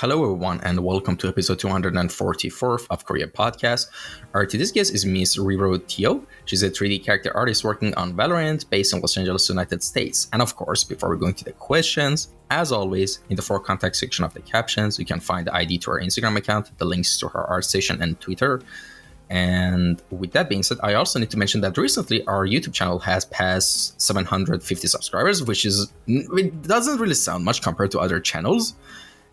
Hello, everyone, and welcome to episode 244 of Kouryer podcast. Our today's guest is Miss Rui-Rou Teo. She's a 3D character artist working on Valorant based in Los Angeles, United States. And of course, before we go into the questions, as always, in the for contact section of the captions, you can find the ID to our Instagram account, the links to her art station and Twitter. And with that being said, I also need to mention that recently our YouTube channel has passed 750 subscribers, which it doesn't really sound much compared to other channels.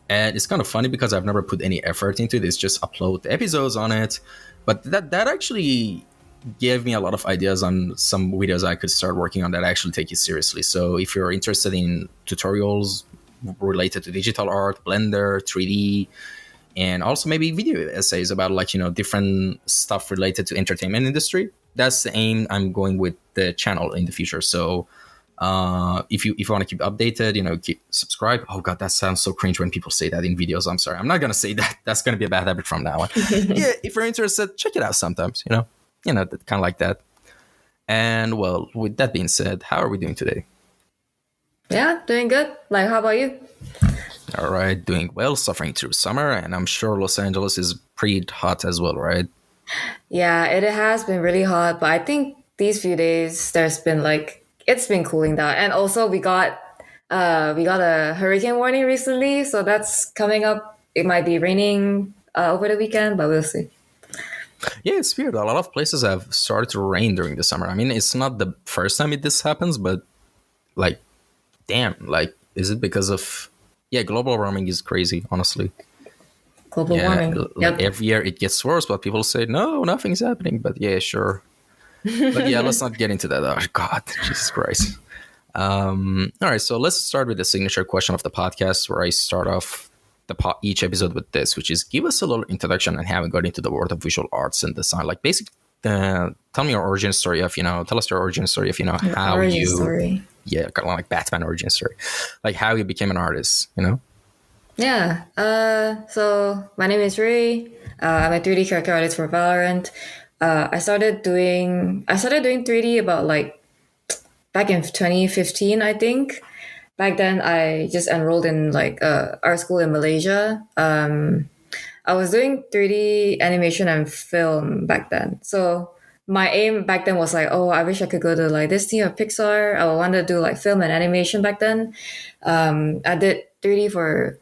And it's kind of funny because I've never put any effort into it. It's just upload the episodes on it. But that actually gave me a lot of ideas on some videos I could start working on that actually take it seriously. So if you're interested in tutorials related to digital art, Blender, 3D, and also maybe video essays about different stuff related to entertainment industry, that's the aim I'm going with the channel in the future. So if you want to keep updated, keep subscribe. Oh god, that sounds so cringe when people say that in videos. I'm sorry, I'm not gonna say that. That's gonna be a bad habit from now on. Yeah, if you're interested, check it out sometimes. Kind of like that. And well, with that being said, how are we doing today? Yeah, doing good. How about you? All right, doing well. Suffering through summer, and I'm sure Los Angeles is pretty hot as well, right? Yeah, it has been really hot, but I think these few days there's been it's been cooling down, and also we got a hurricane warning recently, so that's coming up. It might be raining over the weekend, but we'll see. Yeah, it's weird. A lot of places have started to rain during the summer. I mean, it's not the first time this happens, but damn, is it because of global warming is crazy, honestly. Global warming. Yep. Every year it gets worse, but people say no, nothing's happening. But yeah, sure. But yeah, let's not get into that. Oh God, Jesus Christ. All right, so let's start with the signature question of the podcast, where I start off each episode with this, which is give us a little introduction and how we got into the world of visual arts and design. Tell me your origin story of tell us your origin story of how origin story. Yeah, kind of like Batman origin story, like how you became an artist. Yeah. So my name is Rui. I'm a 3D character artist for Valorant. I started doing 3D about back in 2015, I think. Back then, I just enrolled in art school in Malaysia. I was doing 3D animation and film back then. So my aim back then was I wish I could go to Disney or Pixar. I wanted to do film and animation back then. I did 3D for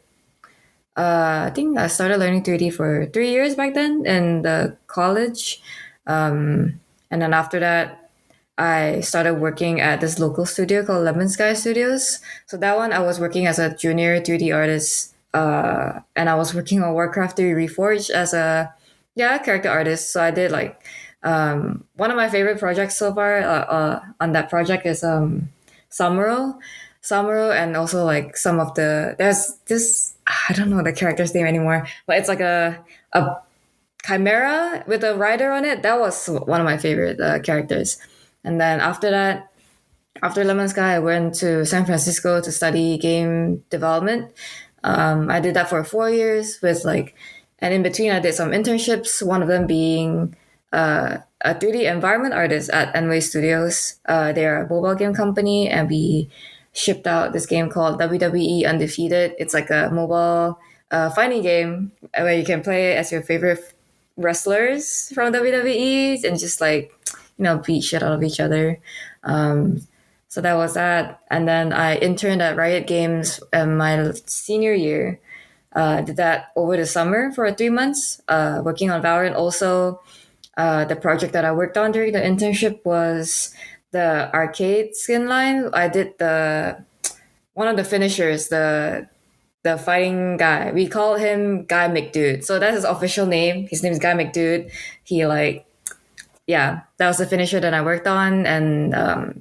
I think I started learning 3D for 3 years back then in the college. And then after that, I started working at this local studio called Lemon Sky Studios. So that one, I was working as a junior 3D artist. And I was working on Warcraft 3 Reforged as a character artist. So I did one of my favorite projects so far on that project is Samuro, and also some of there's this, I don't know the character's name anymore, but it's a chimera with a rider on it. That was one of my favorite characters. And then after that, after Lemon Sky, I went to San Francisco to study game development. I did that for 4 years and in between I did some internships, one of them being a 3D environment artist at Enway Studios. They're a mobile game company, and we shipped out this game called WWE Undefeated. It's a mobile fighting game where you can play as your favorite wrestlers from WWE and just beat shit out of each other. So that was that. And then I interned at Riot Games in my senior year. Did that over the summer for 3 months, working on Valorant. Also, the project that I worked on during the internship was the arcade skin line. I did one of the finishers, the fighting guy. We call him Guy McDude. So that's his official name. His name is Guy McDude. He that was the finisher that I worked on, and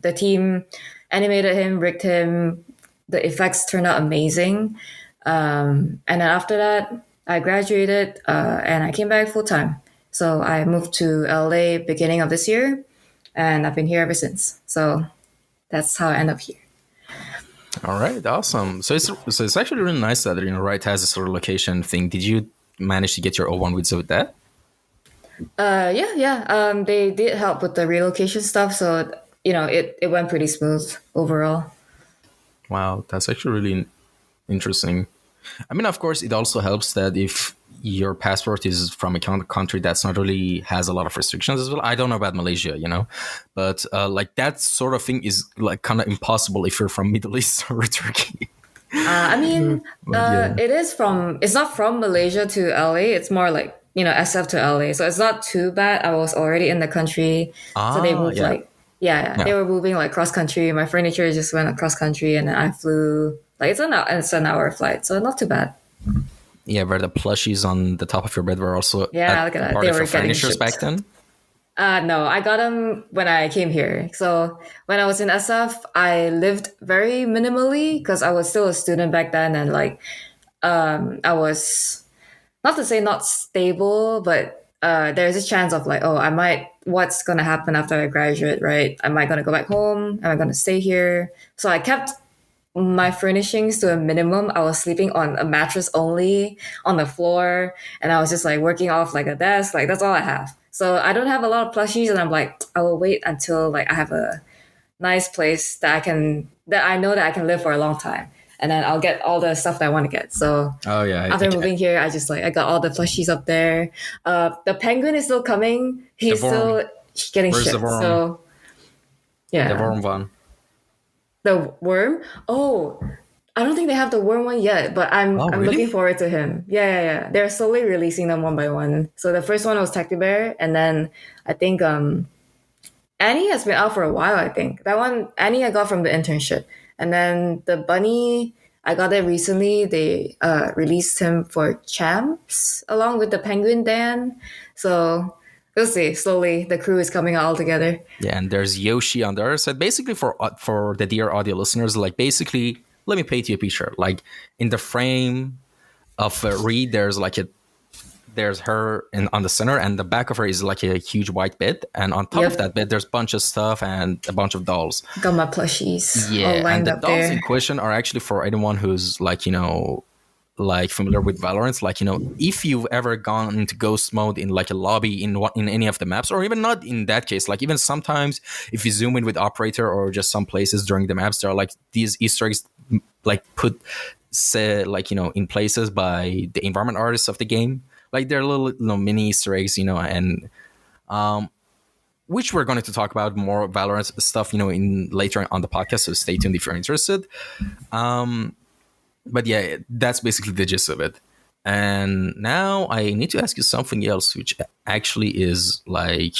the team animated him, rigged him. The effects turned out amazing. And then after that, I graduated and I came back full time. So I moved to LA beginning of this year, and I've been here ever since. So that's how I end up here. All right, awesome. So it's actually really nice that Riot has this sort of location thing. Did you manage to get your O1 with that? Yeah. They did help with the relocation stuff, so it went pretty smooth overall. Wow, that's actually really interesting. I mean, of course, it also helps that if your passport is from a country that's not really has a lot of restrictions as well. I don't know about Malaysia, but like that sort of thing is like kind of impossible if you're from Middle East or Turkey. I mean, But yeah. it's not from Malaysia to LA. It's more like, SF to LA. So it's not too bad. I was already in the country. So they moved Yeah. like, yeah, Yeah. they were moving like cross country. My furniture just went across country and then I flew, like it's an hour flight. So not too bad. Yeah, where the plushies on the top of your bed were also Yeah, look at that. part They of were your getting furnitures shipped. back then. No, I got them when I came here. So when I was in SF, I lived very minimally because I was still a student back then, and like I was not to say not stable, but there's a chance of like, oh, what's gonna happen after I graduate, right? Am I gonna go back home? Am I gonna stay here? So I kept my furnishings to a minimum. I was sleeping on a mattress only on the floor, and I was just like working off like a desk. Like that's all I have. So I don't have a lot of plushies, and I'm like, I will wait until like I have a nice place that I know that I can live for a long time, and then I'll get all the stuff that I want to get. So Oh yeah, after moving here, I got all the plushies up there. The penguin is still coming. the He's worm. still getting Where's the shipped. worm? So The yeah, worm one. the worm. Oh, I don't think they have the worm one yet, but I'm Oh I'm looking really? forward to him. Yeah, yeah, yeah. They're slowly releasing them one by one. So the first one was Tacti Bear, and then I think Annie has been out for a while. I think that one Annie I got from the internship, and then the bunny I got it recently. They released him for champs along with the penguin Dan. So we'll see. Slowly, the crew is coming out all together. Yeah, and there's Yoshi on the other side. Basically, for the dear audio listeners, like basically, let me paint you a picture. Like in the frame of Reed, there's her on the center, and the back of her is like a huge white bed, and on top of Yep, that bed, there's a bunch of stuff and a bunch of dolls. got my plushies all Yeah, and lined the up dolls in there. question are actually for anyone who's like like familiar with Valorant. Like if you've ever gone into ghost mode in like a lobby in any of the maps, or even not in that case, like even sometimes if you zoom in with operator or just some places during the maps, there are like these Easter eggs like put say like in places by the environment artists of the game. Like they're little mini Easter eggs, and which we're going to talk about more Valorant stuff, in later on the podcast. So stay tuned if you're interested. But yeah, that's basically the gist of it. And now I need to ask you something else, which actually is like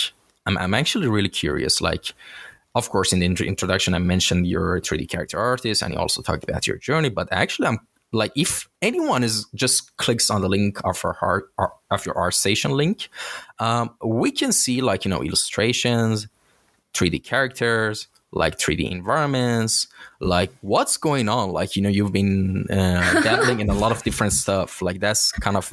I'm actually really curious. Like, of course, in the introduction, I mentioned you're a 3D character artist, and you also talked about your journey. But actually, I'm like, if anyone is just clicks on the link of your art station link, we can see like illustrations, 3D characters, like 3D environments, like what's going on. Like you've been dabbling in a lot of different stuff. Like that's kind of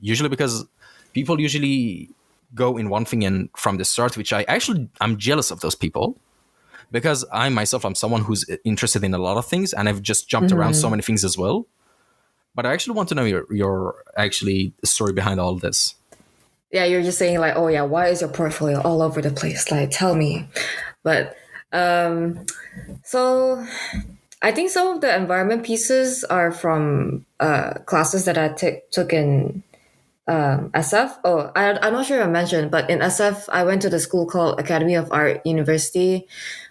usually because people usually go in one thing and from the start, which I'm jealous of those people because I myself I'm someone who's interested in a lot of things and I've just jumped around so many things as well. But I actually want to know your actually story behind all this. Yeah, you're just saying like, oh yeah, why is your portfolio all over the place? Like, tell me. But so I think some of the environment pieces are from classes that I took in SF. Oh, I'm not sure if I mentioned, but in SF, I went to the school called Academy of Art University.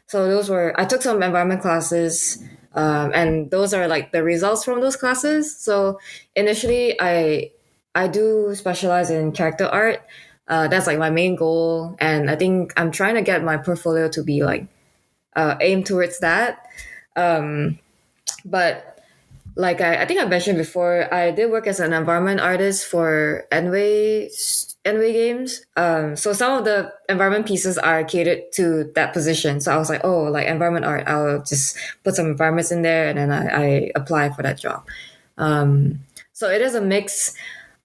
So I took some environment classes, and those are like the results from those classes. So initially, I do specialize in character art. That's like my main goal, and I think I'm trying to get my portfolio to be like aimed towards that. But like I think I mentioned before, I did work as an environment artist for Enway Games. So some of the environment pieces are catered to that position. So I was like, oh, like environment art, I'll just put some environments in there, and then I apply for that job. So it is a mix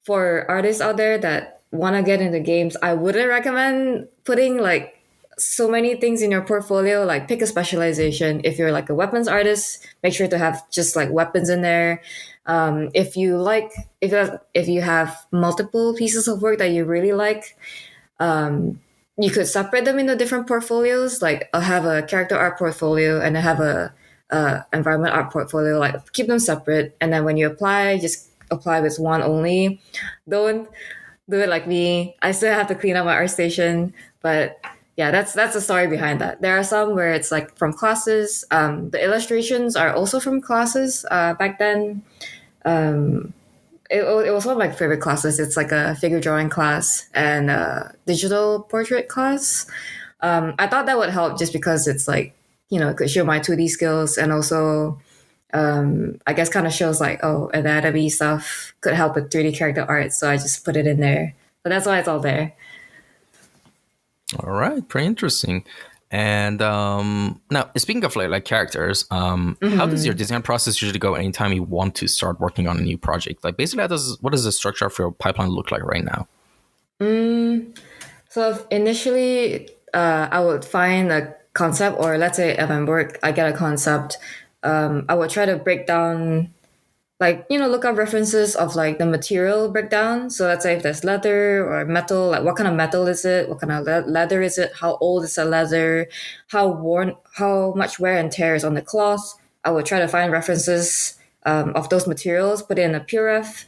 for artists out there that want to get into games. I wouldn't recommend putting like so many things in your portfolio. Like pick a specialization. If you're like a weapons artist, make sure to have just like weapons in there. If you have multiple pieces of work that you really like, you could separate them into different portfolios. Like I'll have a character art portfolio and I have a environment art portfolio, like keep them separate. And then when you apply, just apply with one only. Don't do it like me. I still have to clean up my art station, but yeah, that's the story behind that. There are some where it's like from classes. The illustrations are also from classes. Back then, it was one of my favorite classes. It's like a figure drawing class and a digital portrait class. I thought that would help just because it's like, it could show my 2D skills and also I guess kind of shows like, oh, anatomy stuff could help with 3D character art. So I just put it in there. But that's why it's all there. All right, pretty interesting. And now, speaking of like characters, how does your design process usually go anytime you want to start working on a new project? Like basically, what does the structure of your pipeline look like right now? So initially, I would find a concept, or let's say if I'm work, I get a concept. I would try to break down, like, look up references of like the material breakdown. So let's say if there's leather or metal, like what kind of metal is it? What kind of leather is it? How old is the leather? How much wear and tear is on the cloth? I would try to find references of those materials, put it in a PureRef.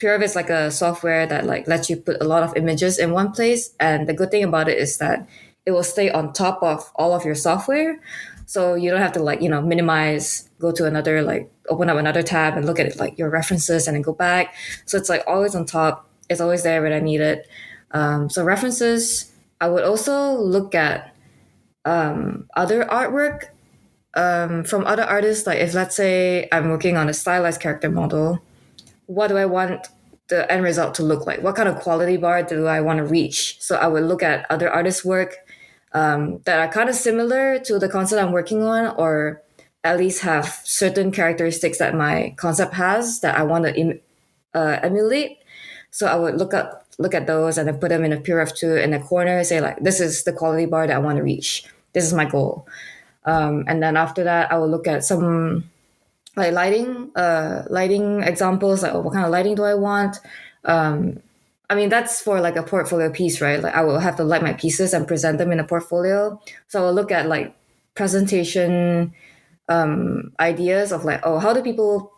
PureRef is like a software that like lets you put a lot of images in one place. And the good thing about it is that it will stay on top of all of your software. So you don't have to like, minimize, go to another, like open up another tab and look at it, like your references and then go back. So it's like always on top. It's always there when I need it. So references, I would also look at other artwork from other artists. Like if let's say I'm working on a stylized character model, what do I want the end result to look like? What kind of quality bar do I want to reach? So I would look at other artists' work that are kind of similar to the concept I'm working on, or at least have certain characteristics that my concept has that I want to emulate. So I would look at those and then put them in a PureRef2 in a corner and say like, this is the quality bar that I want to reach. This is my goal. And then after that, I will look at some like lighting examples, like, oh, what kind of lighting do I want? I mean, that's for like a portfolio piece, right? Like I will have to light my pieces and present them in a portfolio. So I'll look at like presentation ideas of like, oh, how do people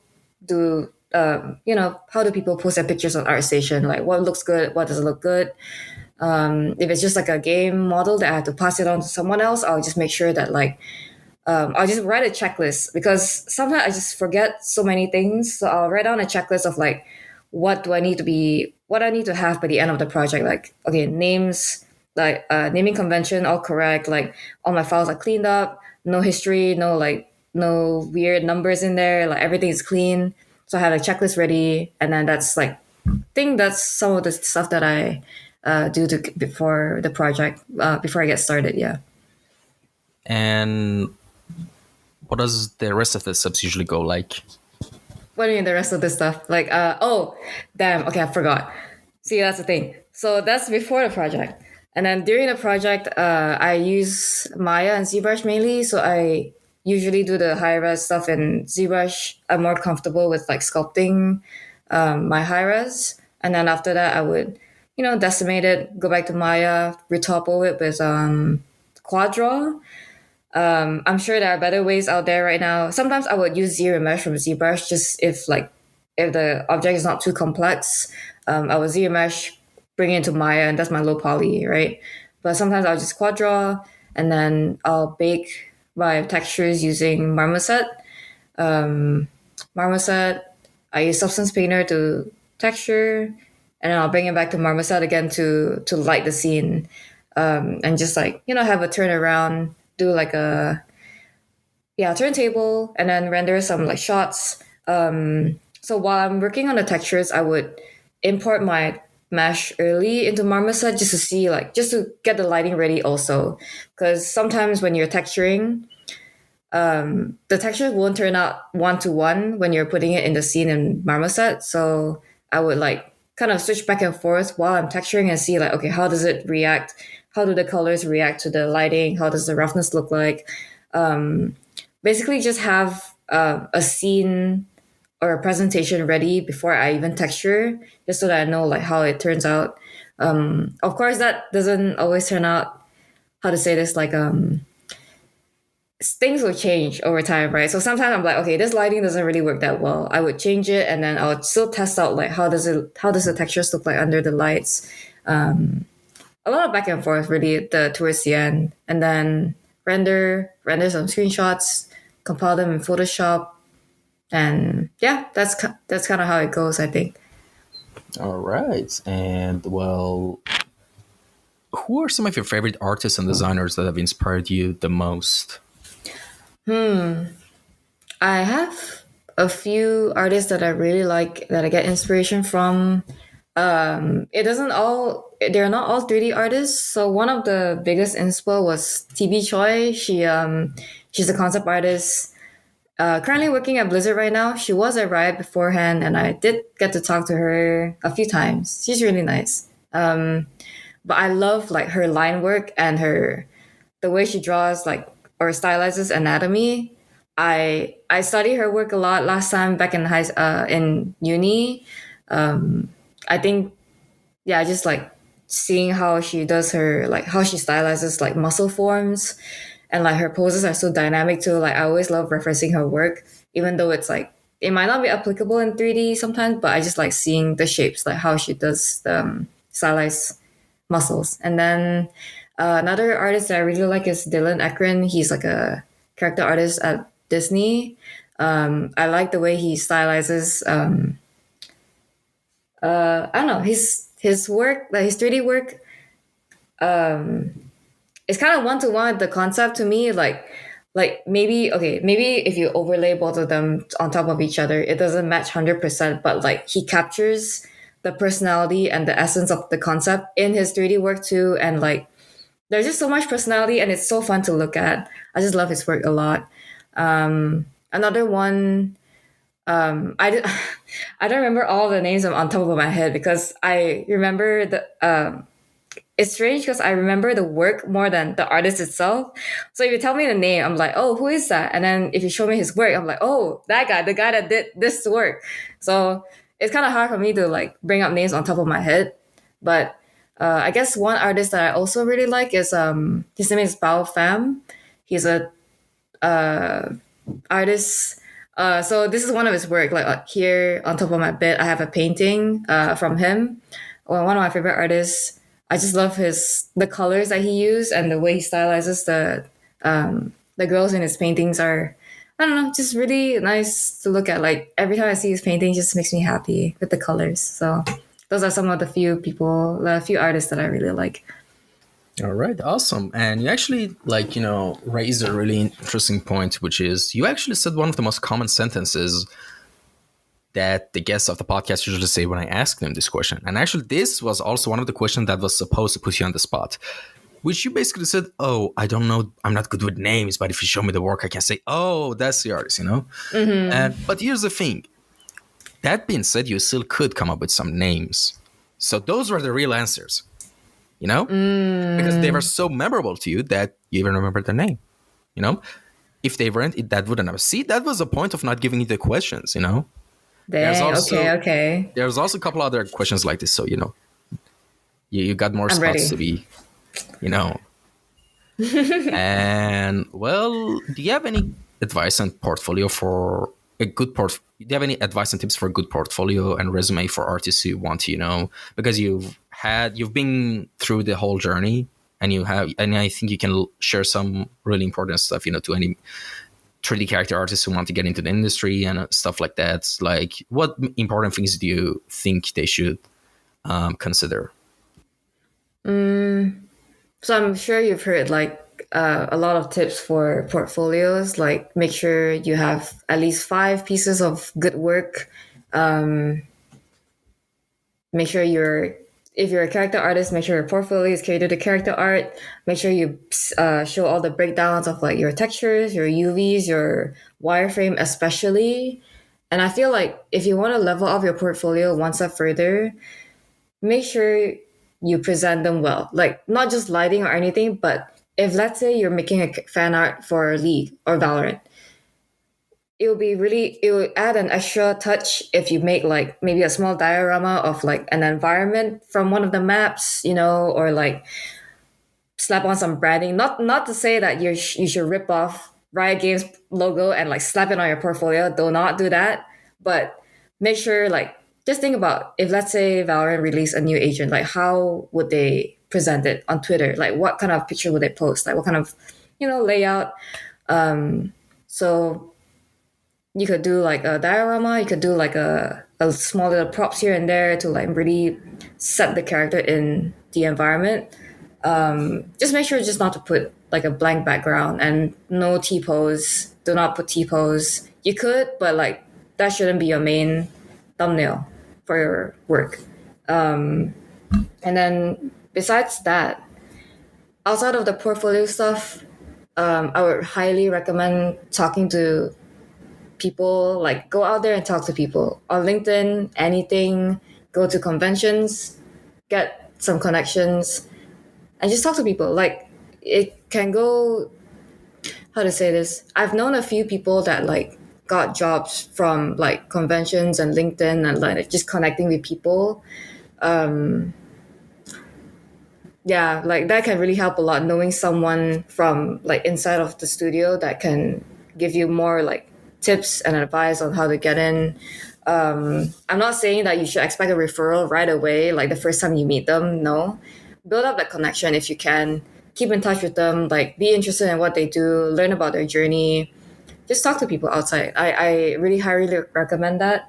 do, how do people post their pictures on ArtStation? Like what looks good? What doesn't look good? If it's just like a game model that I have to pass it on to someone else, I'll just make sure that like, I'll just write a checklist because sometimes I just forget so many things. So I'll write down a checklist of like, what I need to have by the end of the project. Like, okay, names, like naming convention, all correct. Like all my files are cleaned up, no history, no weird numbers in there. Like everything is clean. So I have a checklist ready. And then that's like, I think that's some of the stuff that I do before the project, before I get started. Yeah. And what does the rest of the steps usually go like? What do you mean the rest of the stuff? Like, oh, damn. Okay, I forgot. See, that's the thing. So that's before the project. And then during the project, I use Maya and ZBrush mainly. So I usually do the high res stuff in ZBrush. I'm more comfortable with like sculpting my high res. And then after that, I would, decimate it, go back to Maya, retopple it with Quad Draw. I'm sure there are better ways out there right now. Sometimes I would use zero mesh from ZBrush just if the object is not too complex. I would zero mesh, bring it into Maya, and that's my low poly, right? But sometimes I'll just quad draw, and then I'll bake my textures using Marmoset. Marmoset, I use Substance Painter to texture, and then I'll bring it back to Marmoset again to light the scene, and just like have a turnaround, do like a turntable, and then render some like shots. So while I'm working on the textures, I would import my mesh early into Marmoset just to see just to get the lighting ready also, because sometimes when you're texturing, the texture won't turn out one-to-one when you're putting it in the scene in Marmoset. So I would kind of switch back and forth while I'm texturing and see okay, how does it react? How do the colors react to the lighting? How does the roughness look like? Basically just have a scene or a presentation ready before I even texture, just so that I know how it turns out. Of course, that doesn't always turn out, how to say this, things will change over time, right? So sometimes I'm like, okay, this lighting doesn't really work that well. I would change it, and then I would still test out like how does the textures look like under the lights. A lot of back and forth really towards the end, and then render some screenshots, compile them in Photoshop, and yeah, that's kind of how it goes, I think. All right. And well, who are some of your favorite artists and designers that have inspired you the most? I have a few artists that I really like that I get inspiration from. It doesn't all they're not all 3D artists. So one of the biggest inspo was TB Choi. She's a concept artist. Currently working at Blizzard right now. She was at Riot beforehand, and I did get to talk to her a few times. She's really nice. But I love like her line work and her the way she draws like or stylizes anatomy. I studied her work a lot last time back in uni. I think yeah, just like seeing how she does her like how she stylizes like muscle forms and like her poses are so dynamic too. Like I always love referencing her work, even though it's like it might not be applicable in 3D sometimes, but I just like seeing the shapes, like how she does the stylized muscles. And then another artist that I really like is Dylan Ekron. He's like a character artist at Disney. I like the way he stylizes. I don't know his work, like his 3D work. It's kind of one to one the concept to me. Like maybe if you overlay both of them on top of each other, it doesn't match 100%. But like he captures the personality and the essence of the concept in his 3D work too, and like there's just so much personality and it's so fun to look at. I just love his work a lot. Another one, I don't remember all the names on top of my head because I remember it's strange because I remember the work more than the artist itself. So if you tell me the name, I'm like, oh, who is that? And then if you show me his work, I'm like, oh, that guy, the guy that did this work. So it's kind of hard for me to like bring up names on top of my head. But I guess one artist that I also really like is his name is Bao Pham. He's a artist. So this is one of his work. Like here on top of my bed, I have a painting from him. One of my favorite artists. I just love the colors that he used and the way he stylizes the girls in his paintings are, I don't know, just really nice to look at. Like every time I see his painting, it just makes me happy with the colors. So those are some of the few artists that I really like. All right, awesome. And you actually, like, raised a really interesting point, which is you actually said one of the most common sentences that the guests of the podcast usually say when I ask them this question. And actually, this was also one of the questions that was supposed to put you on the spot, which you basically said, oh, I don't know, I'm not good with names, but if you show me the work, I can say, oh, that's the artist, But here's the thing. That being said, you still could come up with some names. So those were the real answers. Because they were so memorable to you that you even remember their name, If they weren't, that wouldn't have. See, that was the point of not giving you the questions, There's Dang, also, okay. There's also a couple other questions like this, so, you got more I'm spots ready. to be, And, well, do you have any advice and portfolio for a good do you have any advice and tips for a good portfolio and resume for artists who want to, because you've been through the whole journey and I think you can share some really important stuff, to any 3D character artists who want to get into the industry and stuff like that. Like, what important things do you think they should consider? So I'm sure you've heard like a lot of tips for portfolios, like make sure you have at least 5 pieces of good work. Make sure if you're a character artist, make sure your portfolio is catered to character art. Make sure you show all the breakdowns of like your textures, your UVs, your wireframe especially. And I feel like if you want to level up your portfolio one step further, make sure you present them well. Like not just lighting or anything, but if let's say you're making a fan art for League or Valorant, it will add an extra touch if you make like maybe a small diorama of like an environment from one of the maps, or like slap on some branding. Not to say that you should rip off Riot Games logo and like slap it on your portfolio. Do not do that. But make sure like just think about if let's say Valorant release a new agent, like how would they present it on Twitter? Like what kind of picture would they post? Like what kind of layout? So you could do like a diorama, you could do like a small little props here and there to like really set the character in the environment. Just make sure just not to put like a blank background and no T-pose. Do not put T-pose. You could, but like that shouldn't be your main thumbnail for your work. And then besides that, outside of the portfolio stuff, I would highly recommend talking to people. Like go out there and talk to people on LinkedIn, anything, go to conventions, get some connections, and just talk to people. Like it can go, how to say this? I've known a few people that like got jobs from like conventions and LinkedIn and like just connecting with people. Yeah, like that can really help a lot, knowing someone from like inside of the studio that can give you more like tips and advice on how to get in. I'm not saying that you should expect a referral right away, like the first time you meet them. No, build up that connection if you can. Keep in touch with them, like be interested in what they do, learn about their journey. Just talk to people outside. I really highly recommend that.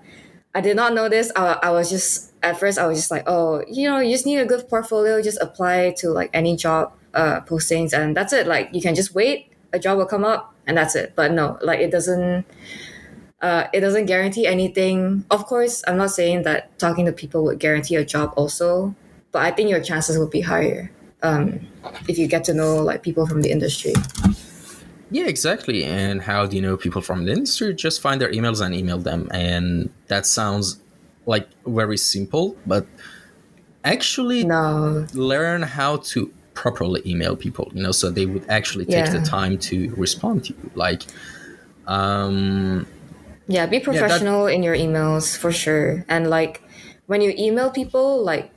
I did not know this. I was just, at first I was just like, oh, you just need a good portfolio, just apply to like any job postings and that's it. Like you can just wait, a job will come up and that's it. But no, like it doesn't guarantee anything. Of course, I'm not saying that talking to people would guarantee a job also, but I think your chances would be higher if you get to know like people from the industry. Yeah, exactly. And how do you know people from the industry? Just find their emails and email them. And that sounds like very simple, but actually No. learn how to properly email people, so they would actually take the Yeah. time to respond to you. Like, Yeah, be yeah, that professional in your emails for sure. And like when you email people, like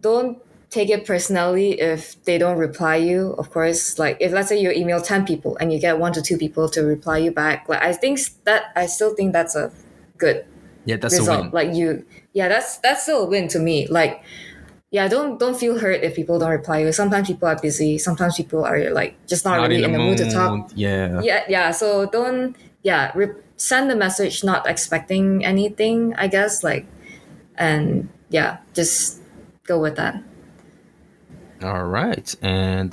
don't take it personally if they don't reply you. Of course, like if let's say you email 10 people and you get 1 to 2 people to reply you back, like I still think that's a good yeah, that's a result. win. Like yeah, that's still a win to me. Like yeah, don't feel hurt if people don't reply you. Sometimes people are busy. Sometimes people are like just not Not in really the in the mood to talk. mood. Yeah. Yeah. So don't send the message not expecting anything. I guess like and yeah, just go with that. All right. And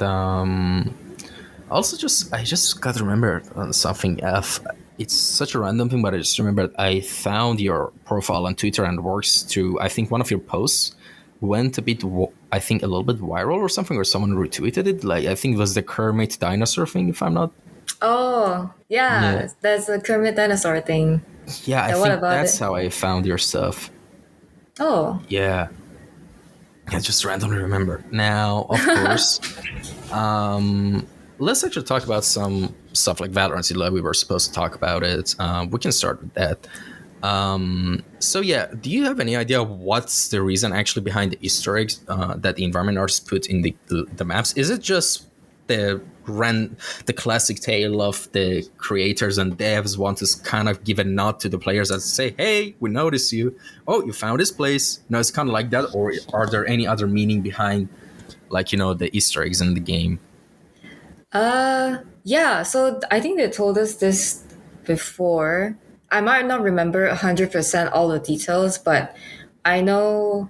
also, I just got to remember on something. It's such a random thing, but I just remembered I found your profile on Twitter and works through. I think one of your posts went a bit, I think a little bit viral or something, or someone retweeted it. Like I think it was the Kermit dinosaur thing, if I'm not. Oh Yeah, yeah, that's a Kermit dinosaur thing. yeah. I Yeah, what think about that's it? how I found your stuff. Oh Yeah, I just randomly remember. Now, of course, let's actually talk about some stuff like Valorant. Like we were supposed to talk about it. We can start with that. So yeah, do you have any idea what's the reason actually behind the Easter eggs that the environment artists put in the maps? Is it just the classic tale of the creators and devs want to kind of give a nod to the players and say, "Hey, we notice you. Oh, you found this place." No, it's kind of like that, or are there any other meaning behind, like the Easter eggs in the game? yeah. So I think they told us this before. I might not remember 100% all the details, but I know.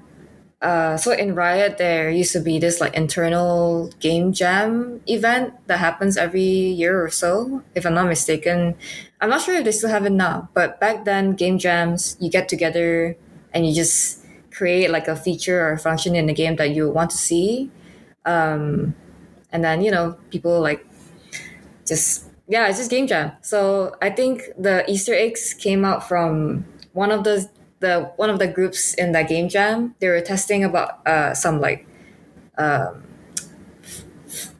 So in Riot, there used to be this like internal game jam event that happens every year or so, if I'm not mistaken. I'm not sure if they still have it now, but back then, game jams, you get together and you just create like a feature or a function in the game that you want to see. And then, people like just, yeah, it's just game jam. So I think the Easter eggs came out from one of the groups in that game jam. They were testing about some like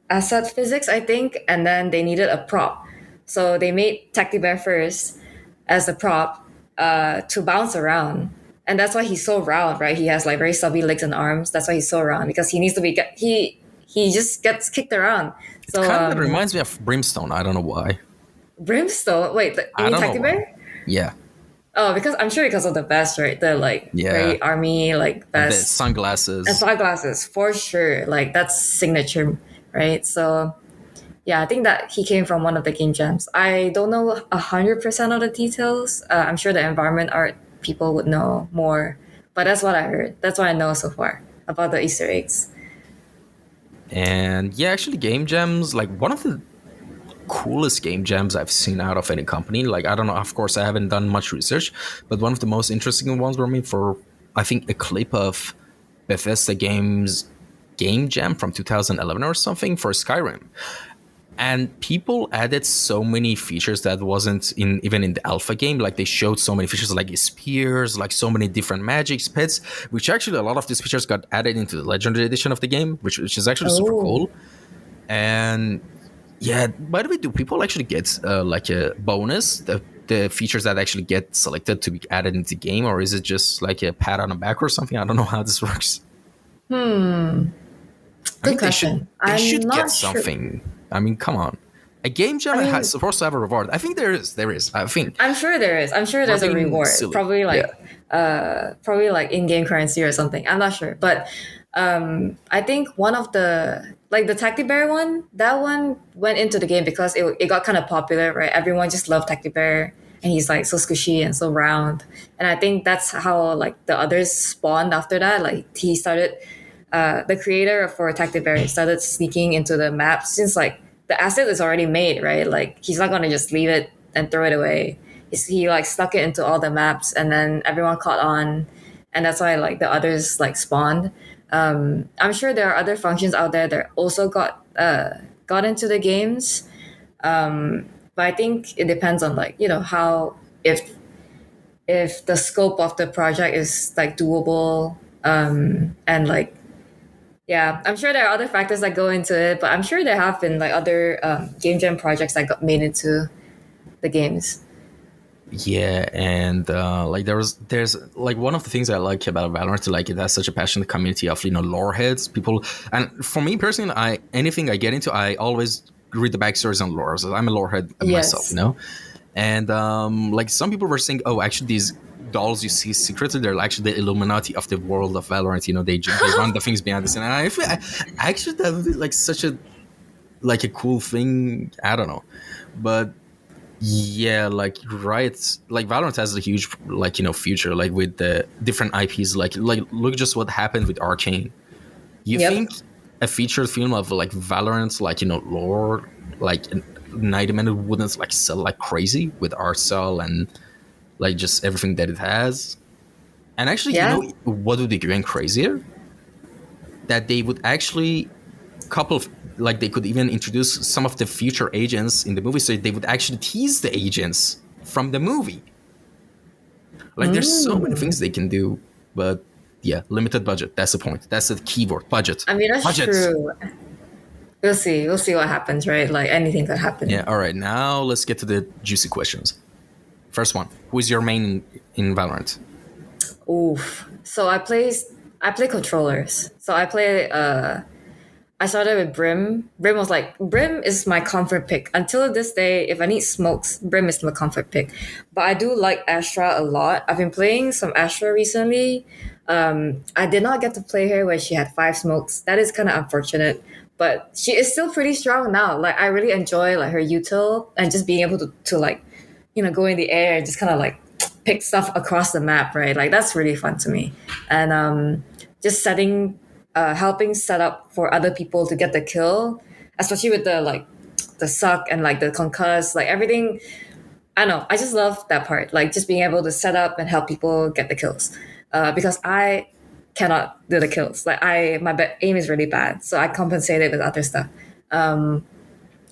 asset physics, I think, and then they needed a prop. So they made Tacti Bear first as the prop to bounce around. And that's why he's so round, right? He has like very stubby legs and arms. That's why he's so round, because he needs to he just gets kicked around. It So kind of reminds me of Brimstone. I don't know why. Brimstone. Wait, you I mean don't know Tacti why. Bear? Yeah, Oh, because I'm sure because of the vest, right? The like yeah, very army like and the vest and sunglasses. sunglasses for sure. Like that's signature, right? So yeah, I think that he came from one of the game jams. I don't know 100% of the details. I'm sure the environment art people would know more, but that's what I heard. That's what I know so far about the Easter eggs. And yeah, actually, game jams, like one of the coolest game jams I've seen out of any company. Like, I don't know, of course, I haven't done much research, but one of the most interesting ones for me for, I think, a clip of Bethesda Games game jam from 2011 or something for Skyrim. And people added so many features that wasn't in even in the alpha game. Like they showed so many features like spears, like so many different magic pets, which actually a lot of these features got added into the legendary edition of the game, which is actually super Oh, cool. And yeah, by the way, do people actually get like a bonus, the features that actually get selected to be added into the game, or is it just like a pat on the back or something? I don't know how this works. I good mean, they should question. they I'm should get not sure. something. I mean, come on. A game I jam has mean, supposed to have a reward. I think there is. There is. I think I'm sure there is. I'm sure we're there's a being reward. silly. Yeah. Probably like in-game currency or something. I'm not sure, but I think one of the like the Tacti Bear one, that one went into the game because it got kind of popular, right? Everyone just loved Tacti Bear, and he's like so squishy and so round. And I think that's how like the others spawned after that. Like he started, the creator for Tacti Bear started sneaking into the map since like the asset is already made, right? Like he's not gonna just leave it and throw it away. He like stuck it into all the maps, and then everyone caught on, and that's why like the others like spawned. I'm sure there are other functions out there that also got into the games, but I think it depends on like how if the scope of the project is like doable, and like yeah, I'm sure there are other factors that go into it, but I'm sure there have been like other game jam projects that got made into the games. Yeah, and like there's like one of the things I like about Valorant, like it has such a passionate community of lore heads, people, and for me personally, I anything I get into, I always read the backstories on lore. So I'm a lore head myself, Yes. and like some people were saying, oh, actually these dolls you see secretly, they're actually the Illuminati of the world of Valorant. They run the things behind the scene, and I feel actually that would be like such a like a cool thing. I don't know, but yeah, like right, like Valorant has a huge future, like with the different IPs. Like look just what happened with Arcane. You Yep. think a featured film of like Valorant, like lore, like 90 minutes wouldn't like sell like crazy with art style and like just everything that it has? And actually, Yeah. what would be even crazier? That they would actually couple of like they could even introduce some of the future agents in the movie, so they would actually tease the agents from the movie. Like there's so many Mm. things they can do, but yeah, limited budget. That's the point. That's the keyword. Budget. I mean, that's Budget. true. We'll see. We'll see what happens, right? Like anything could Yeah. happen. All right. Now let's get to the juicy questions. First one: who is your main in Valorant? Oof. So I play controllers. So I started with Brim. Brim is my comfort pick. Until this day, if I need smokes, Brim is my comfort pick. But I do like Astra a lot. I've been playing some Astra recently. I did not get to play her when she had 5 smokes. That is kind of unfortunate. But she is still pretty strong now. Like I really enjoy like her util and just being able to like, go in the air and just kind of like pick stuff across the map, right? Like that's really fun to me. And just helping set up for other people to get the kill, especially with the suck and like the concuss, like everything. I don't know. I just love that part, like just being able to set up and help people get the kills, because I cannot do the kills. Like my aim is really bad, so I compensate it with other stuff.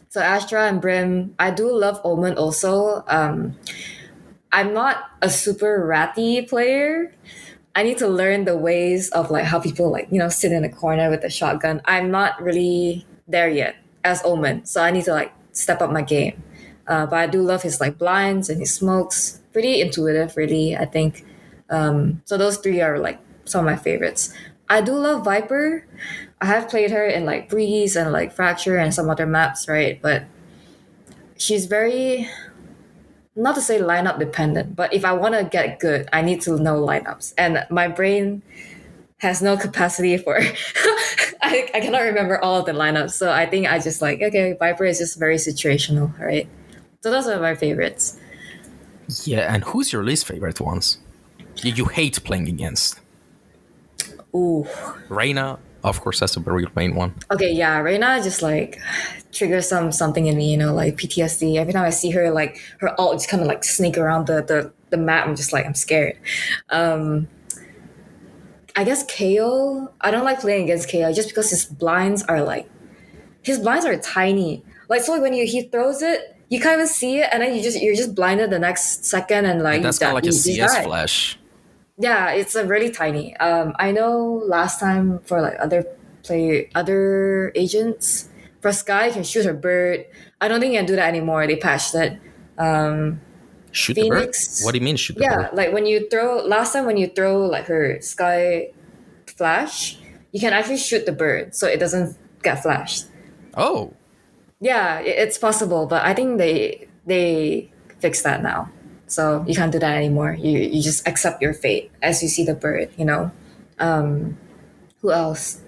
So Astra and Brim, I do love Omen also. I'm not a super ratty player. I need to learn the ways of like how people like sit in a corner with a shotgun. I'm not really there yet as Omen, so I need to like step up my game. But I do love his like blinds and his smokes. Pretty intuitive, really. I think. So those three are like some of my favorites. I do love Viper. I have played her in like Breeze and like Fracture and some other maps, right? But she's very, not to say lineup dependent, but if I want to get good, I need to know lineups, and my brain has no capacity for. I cannot remember all of the lineups, so I think I just like, okay, Viper is just very situational, right? So those are my favorites. Yeah, and who's your least favorite ones? You hate playing against? Ooh. Reina, of course, that's a very main one. Okay, yeah, Reina just like triggers something in me, like PTSD. Every time I see her, like her ult just kind of like sneak around the map, I'm just like, I'm scared. I guess KO. I don't like playing against KO just because his blinds are tiny. Like, so when he throws it, you can't even see it, and then you're just blinded the next second, and like That's kind of like a you CS die. flash. Yeah, it's a really tiny. I know last time for like other agents, for Sky you can shoot her bird. I don't think you can do that anymore. They patched it. Shoot Phoenix. the bird? What do you mean shoot the Yeah, bird? like when you throw like her Sky flash, you can actually shoot the bird so it doesn't get flashed. Oh, Yeah, it's possible, but I think they fixed that now. So you can't do that anymore. You just accept your fate as you see the bird. Who else?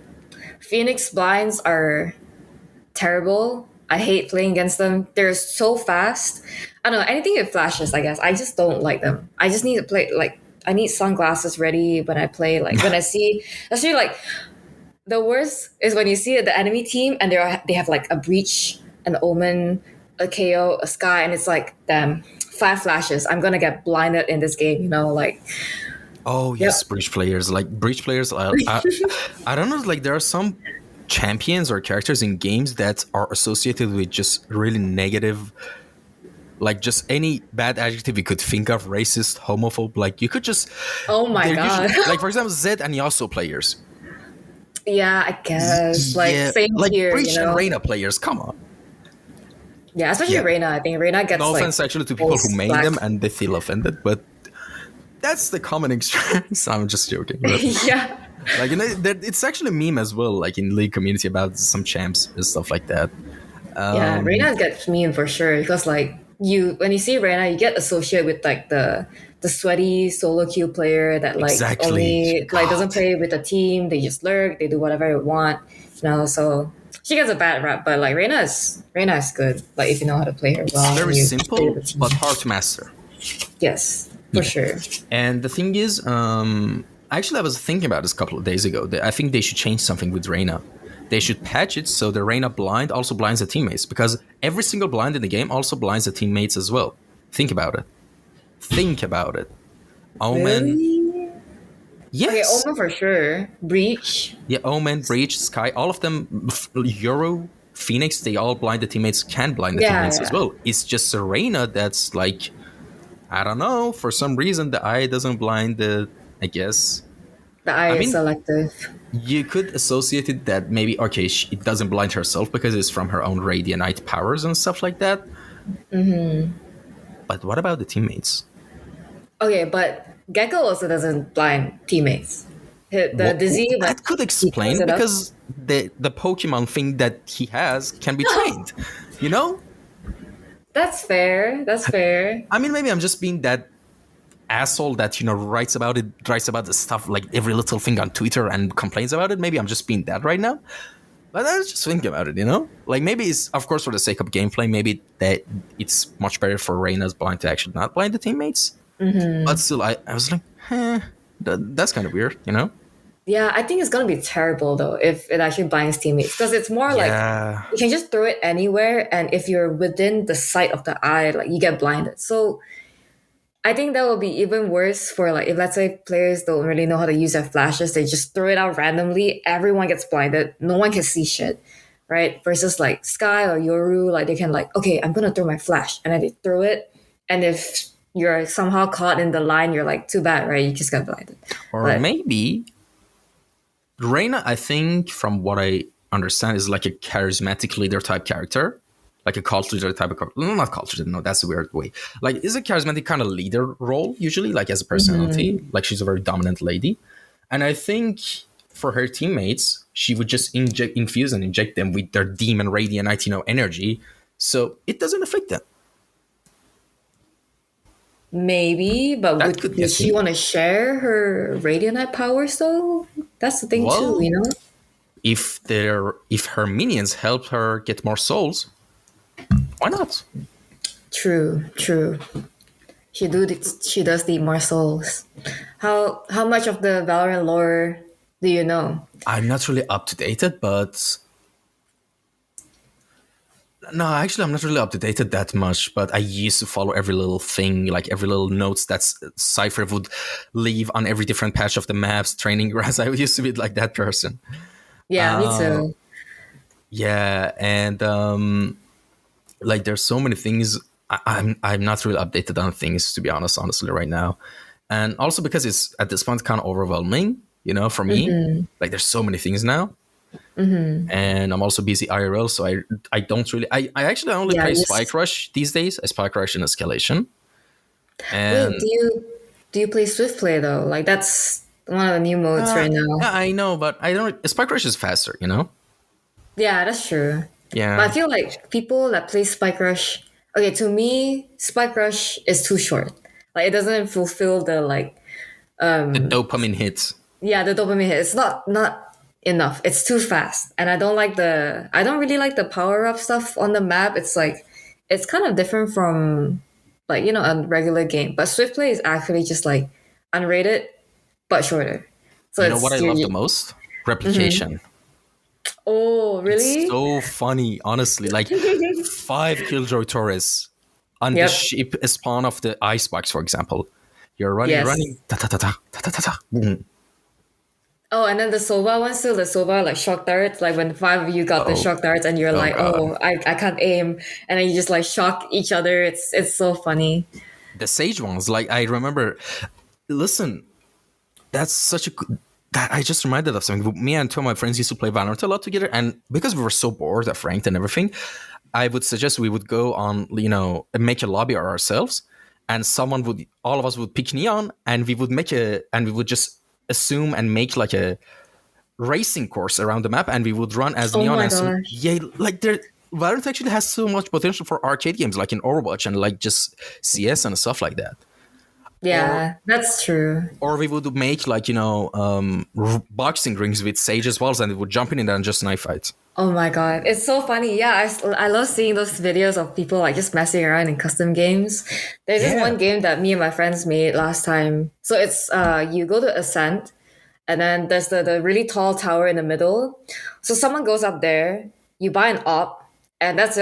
Phoenix blinds are terrible. I hate playing against them. They're so fast. I don't know, anything with flashes, I guess. I just don't like them. I just need to play like I need sunglasses ready when I play. Like when I see, especially like the worst is when you see the enemy team and they have like a breach, an omen, a KO, a sky, and it's like, damn, 5 flashes. I'm gonna get blinded in this game. Like. oh Yep. yes, breach players. Like breach players, I don't know. Like there are some champions or characters in games that are associated with just really negative, like just any bad adjective you could think of, racist, homophobe. Like you could just. Oh my They're god. usually, like for example, Zed and Yasuo players. Yeah, I guess. Like Yeah, same like here, breach and Reina players. Come on. Yeah, especially Yeah. Reina. I think Reina gets No like offense actually to people who made black. them and they feel offended, but that's the common experience. I'm just joking. But, Yeah. like, it's actually a meme as well, like in League community about some champs and stuff like that. Yeah, Reina gets mean for sure because like when you see Reina, you get associated with like the sweaty solo queue player that like Exactly. only like God. doesn't play with the team. They just lurk. They do whatever they want. So she gets a bad rap, but like Reina is good. Like if you know how to play her well. Very and you simple, play with the team. but hard to master. Yes, for sure. And the thing is, actually, I was thinking about this a couple of days ago. I think they should change something with Reina. They should patch it so the Reina blind also blinds the teammates, because every single blind in the game also blinds the teammates as well. Think about it. Omen. Really? Yes. Okay, Oma for sure. Breach. Yeah, Omen, Breach, Sky, all of them, Euro, Phoenix, they all blind the teammates, can blind the teammates as well. It's just Serena that's like, I don't know, for some reason the eye doesn't blind I guess. The eye is selective. You could associate it that maybe, okay, it doesn't blind herself because it's from her own Radianite powers and stuff like that. Mm-hmm. But what about the teammates? Okay, but Gecko also doesn't blind teammates. The Dizzy... That could explain, because the Pokemon thing that he has can be trained, That's fair. I mean, maybe I'm just being that asshole that, writes about the stuff, like every little thing on Twitter and complains about it. Maybe I'm just being that right now. But I was just thinking about it, Like maybe it's, of course, for the sake of gameplay, maybe that it's much better for Reina's blind to actually not blind the teammates. Mm-hmm. But still, I was like, that's kind of weird, Yeah, I think it's going to be terrible, though, if it actually blinds teammates. Because it's more like, you can just throw it anywhere, and if you're within the sight of the eye, like, you get blinded. So I think that will be even worse for, like, if let's say players don't really know how to use their flashes, they just throw it out randomly, everyone gets blinded, no one can see shit, right? Versus, like, Sky or Yoru, like, they can, like, okay, I'm going to throw my flash, and then they throw it, and if you're somehow caught in the line, you're like, too bad, right? You just got blinded. Or maybe Reina, I think, from what I understand, is like a charismatic leader type character, like a cult leader type of character. No, not cult leader. No, that's a weird way. Like, is a charismatic kind of leader role usually, like as a personality. Mm-hmm. Like she's a very dominant lady, and I think for her teammates, she would just infuse and inject them with their demon radiant, energy, So it doesn't affect them. Maybe, but That could would get she me. want to share her Radionite powers though? That's the thing too, Well, you know? if her minions help her get more souls, why not? True, true. She does need more souls. How much of the Valorant lore do you know? I'm not really up to date, but no, actually, I'm not really up to date that much. But I used to follow every little thing, like every little notes that Cypher would leave on every different patch of the maps, training grass. I used to be like that person. Yeah, me too. Yeah, and like there's so many things. I'm not really updated on things, to be honest, honestly, right now, and also because it's at this point kind of overwhelming, for me. Like there's so many things now, and I'm also busy IRL, so I don't really I actually only Yeah, play you Spike Rush these days. I Spike Rush in Escalation, wait, and do you play Swift Play though? Like that's one of the new modes right now. yeah, I know, but I don't. Spike Rush is faster. Yeah, that's true. But I Yeah, feel like people that play Spike Rush, okay, to me, Spike Rush is too short. Like it doesn't fulfill the like, the dopamine hits. yeah, the dopamine hit. It's not enough. It's too fast, and I don't really like the power up stuff on the map. It's like, it's kind of different from like a regular game. But Swift Play is actually just like unrated but shorter. So You know what I it's love the most? Replication. oh It's really? so funny, honestly. Like 5 Killjoy Torres on the Yep. ship spawn of the icebox, for example. You're running, Yes. running, ta ta ta ta ta ta ta ta. Boom. Oh, and then the Sova ones too. The Sova like shock darts. Like when five of you got the Oh, shock darts, and you're oh like, god. "Oh, I can't aim," and then you just like shock each other. It's so funny. The Sage ones, like I remember. Listen, that's such a good. That I just reminded of something. Me and two of my friends used to play Valorant a lot together, and because we were so bored of ranked and everything, I would suggest we would go on, make a lobby ourselves, and all of us would pick neon, and we would just assume and make like a racing course around the map, and we would run as Oh neon my and some, gosh. yeah, like there. Valorant actually has so much potential for arcade games like in Overwatch and like just CS and stuff like that. Or Yeah, that's true. or we would make like boxing rings with Sage as well, and we would jump in and just knife fight. Oh my god, it's so funny. Yeah, I love seeing those videos of people like just messing around in custom games. There's this Yeah. one game that me and my friends made last time. So it's you go to Ascent, and then there's the really tall tower in the middle. So someone goes up there, you buy an op, and that's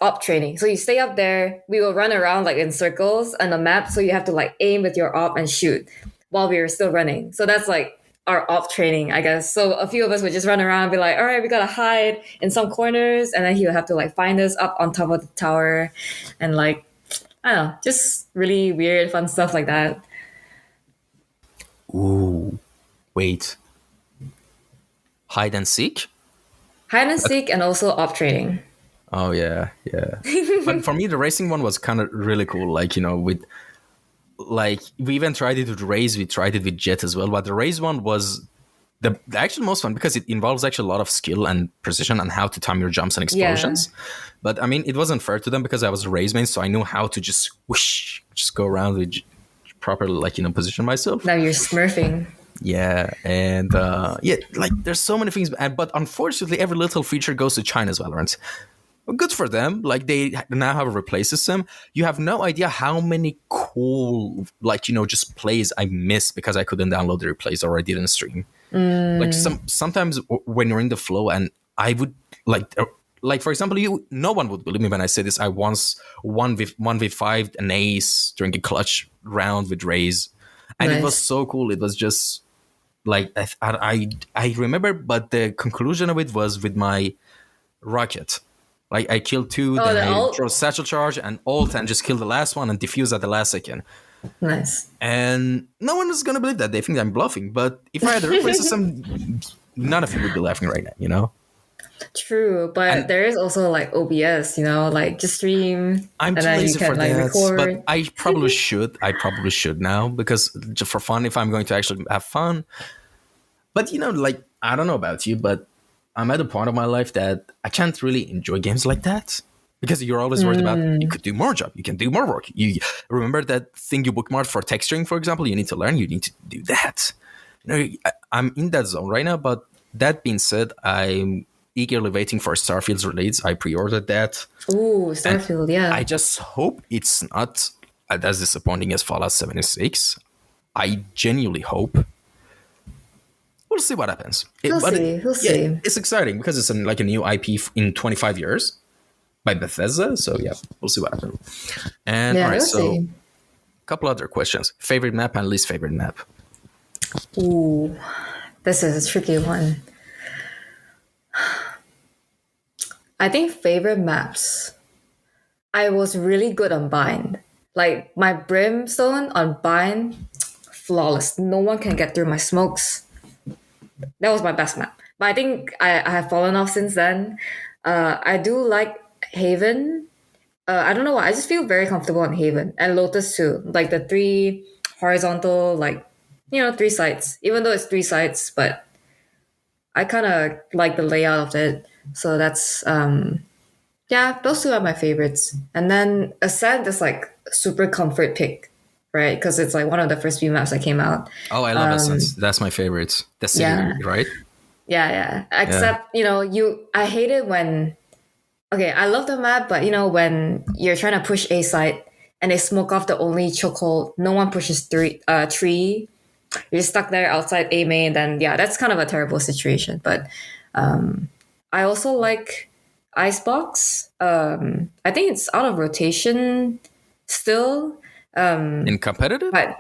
op training. So you stay up there, we will run around like in circles on the map, so you have to like aim with your op and shoot while we were still running. So that's like our op training, I guess. So a few of us would just run around and be like, all right, we gotta hide in some corners, and then he would have to like find us up on top of the tower and like I don't know, just really weird, fun stuff like that. Ooh, wait. Hide and seek? Hide and seek and also op training. Oh yeah, yeah. But for me, the racing one was kind of really cool. Like with like we even tried it with Raze, we tried it with Jet as well. But the Raze one was the actual most fun because it involves actually a lot of skill and precision and how to time your jumps and explosions. But I mean, it wasn't fair to them because I was a Raze main, so I knew how to just whoosh, just go around with properly, like position myself. Now you're smurfing. Yeah, and yeah, like there's so many things, but unfortunately, every little feature goes to China's Valorant. Well, good for them. Like they now have a replay system. You have no idea how many cool, like just plays I missed because I couldn't download the replays or I didn't stream. Like sometimes when you're in the flow, and I would like for example, no one would believe me when I say this. I once 1v5 an ace during a clutch round with Raze, and it was Nice. so cool. It was just like I remember, but the conclusion of it was with my rocket. Like I killed two, Oh, then the I alt? throw satchel charge and ult and just kill the last one and defuse at the last second. Nice. And no one is gonna believe that. They think I'm bluffing. But if I had a replay system, none of you would be laughing right now. True, but And there is also like OBS, like just stream I'm and too then you lazy for can like that. But record. I probably should. I probably should now because just for fun, if I'm going to actually have fun. But like I don't know about you, but I'm at a point of my life that I can't really enjoy games like that. because you're always worried about you could do more job, you can do more work. You remember that thing you bookmarked for texturing, for example, you need to learn, you need to do that. I'm in that zone right now. But that being said, I'm eagerly waiting for Starfield's release. I pre-ordered that. Ooh, Starfield, yeah. I just hope it's not as disappointing as Fallout 76. I genuinely hope. We'll see what happens. We'll see. It's exciting because it's like a new IP in 25 years by Bethesda. So yeah, we'll see what happens. And all right, so a couple other questions. Favorite map and least favorite map? Ooh, this is a tricky one. I think favorite maps. I was really good on Bind. Like my Brimstone on Bind, flawless. No one can get through my smokes. That was my best map. But I think I have fallen off since then. I do like Haven. I don't know why. I just feel very comfortable on Haven. And Lotus too. Like the 3 horizontal, 3 sites. Even though it's 3 sites, but I kind of like the layout of it. So that's, those 2 are my favorites. And then Ascent is like super comfort pick, right? Because it's like one of the first few maps that came out. Oh, I love Ascent. That's my favorite. The city, right? Yeah. Except, I hate it when, I love the map, but when you're trying to push A site and they smoke off the only chokehold, no one pushes tree. You're stuck there outside A main, then that's kind of a terrible situation. But I also like Icebox. I think it's out of rotation still. In competitive? But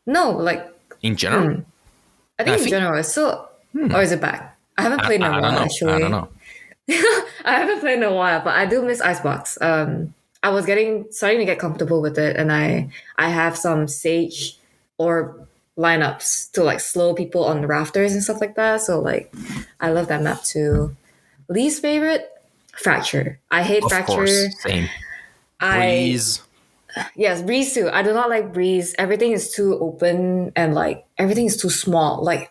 no, like in general? I think in general it's still, or is it back? I haven't played in a while, actually. I don't know. I haven't played in a while, but I do miss Icebox. I was starting to get comfortable with it, and I have some Sage or lineups to like slow people on the rafters and stuff like that. So like, I love that map too. Least favorite, Fracture. I hate Fracture. Course, same. Breeze. Yes, Breeze too. I do not like Breeze. Everything is too open and like everything is too small. Like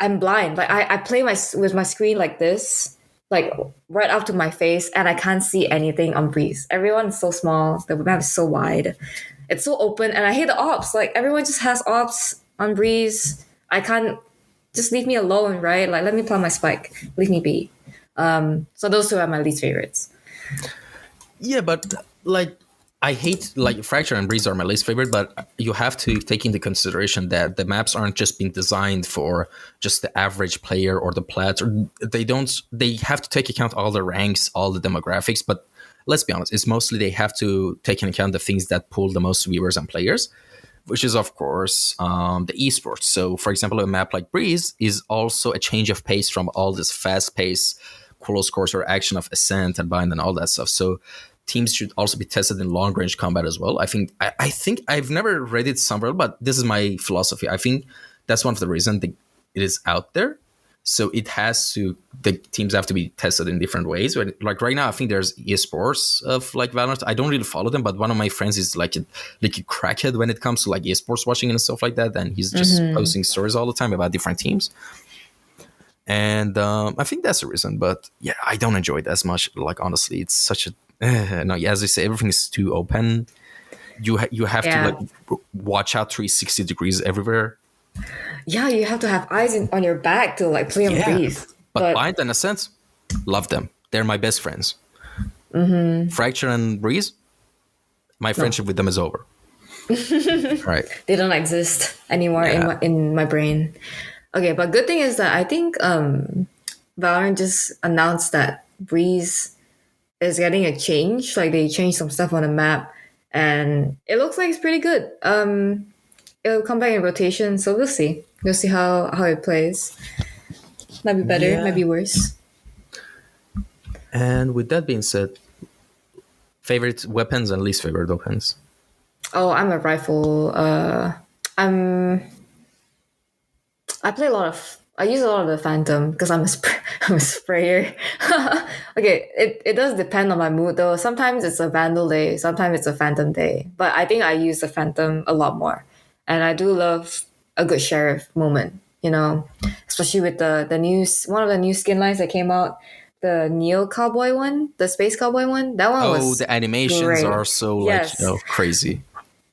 I'm blind. Like I play with my screen like this, like right up to my face, and I can't see anything on Breeze. Everyone's so small. The map is so wide. It's so open, and I hate the ops. Like everyone just has ops on Breeze. I can't. Just leave me alone, right? Like let me plant my spike. Leave me be. So those 2 are my least favorites. Yeah, but like I hate like Fracture and Breeze are my least favorite, but you have to take into consideration that the maps aren't just being designed for just the average player or the plats. Or they have to take account all the ranks, all the demographics. But let's be honest, it's mostly they have to take into account the things that pull the most viewers and players, which is of course the esports. So for example, a map like Breeze is also a change of pace from all this fast pace, close quarter action of Ascent and Bind and all that stuff. So teams should also be tested in long range combat as well. I think I've never read it somewhere, but this is my philosophy. I think that's one of the reasons it is out there. So the teams have to be tested in different ways. Like right now, I think there's esports of like Valorant. I don't really follow them, but one of my friends is like a crackhead when it comes to like esports watching and stuff like that. And he's just posting stories all the time about different teams. And I think that's the reason. But yeah, I don't enjoy it as much. Like honestly, it's such a as I say, everything is too open. You have to like watch out 360 degrees everywhere. Yeah, you have to have eyes on your back to like play on Breeze. But Bind, in a sense, love them. They're my best friends. Fracture and Breeze, my friendship with them is over. Right. They don't exist anymore in my brain. Okay, but good thing is that I think Valorant just announced that Breeze is getting a change. Like they changed some stuff on the map, and it looks like it's pretty good. It'll come back in rotation, so we'll see. We'll see how it plays. Might be better, might be worse. And with that being said, favorite weapons and least favorite weapons? Oh, I'm a rifle. I use a lot of the Phantom because I'm a sprayer. Okay, it does depend on my mood though. Sometimes it's a Vandal day, sometimes it's a Phantom day. But I think I use the Phantom a lot more. And I do love a good Sheriff moment, especially with the new one of the new skin lines that came out. the Neo Cowboy one, the Space Cowboy one. That one Oh, was the animations great. are so Yes, crazy.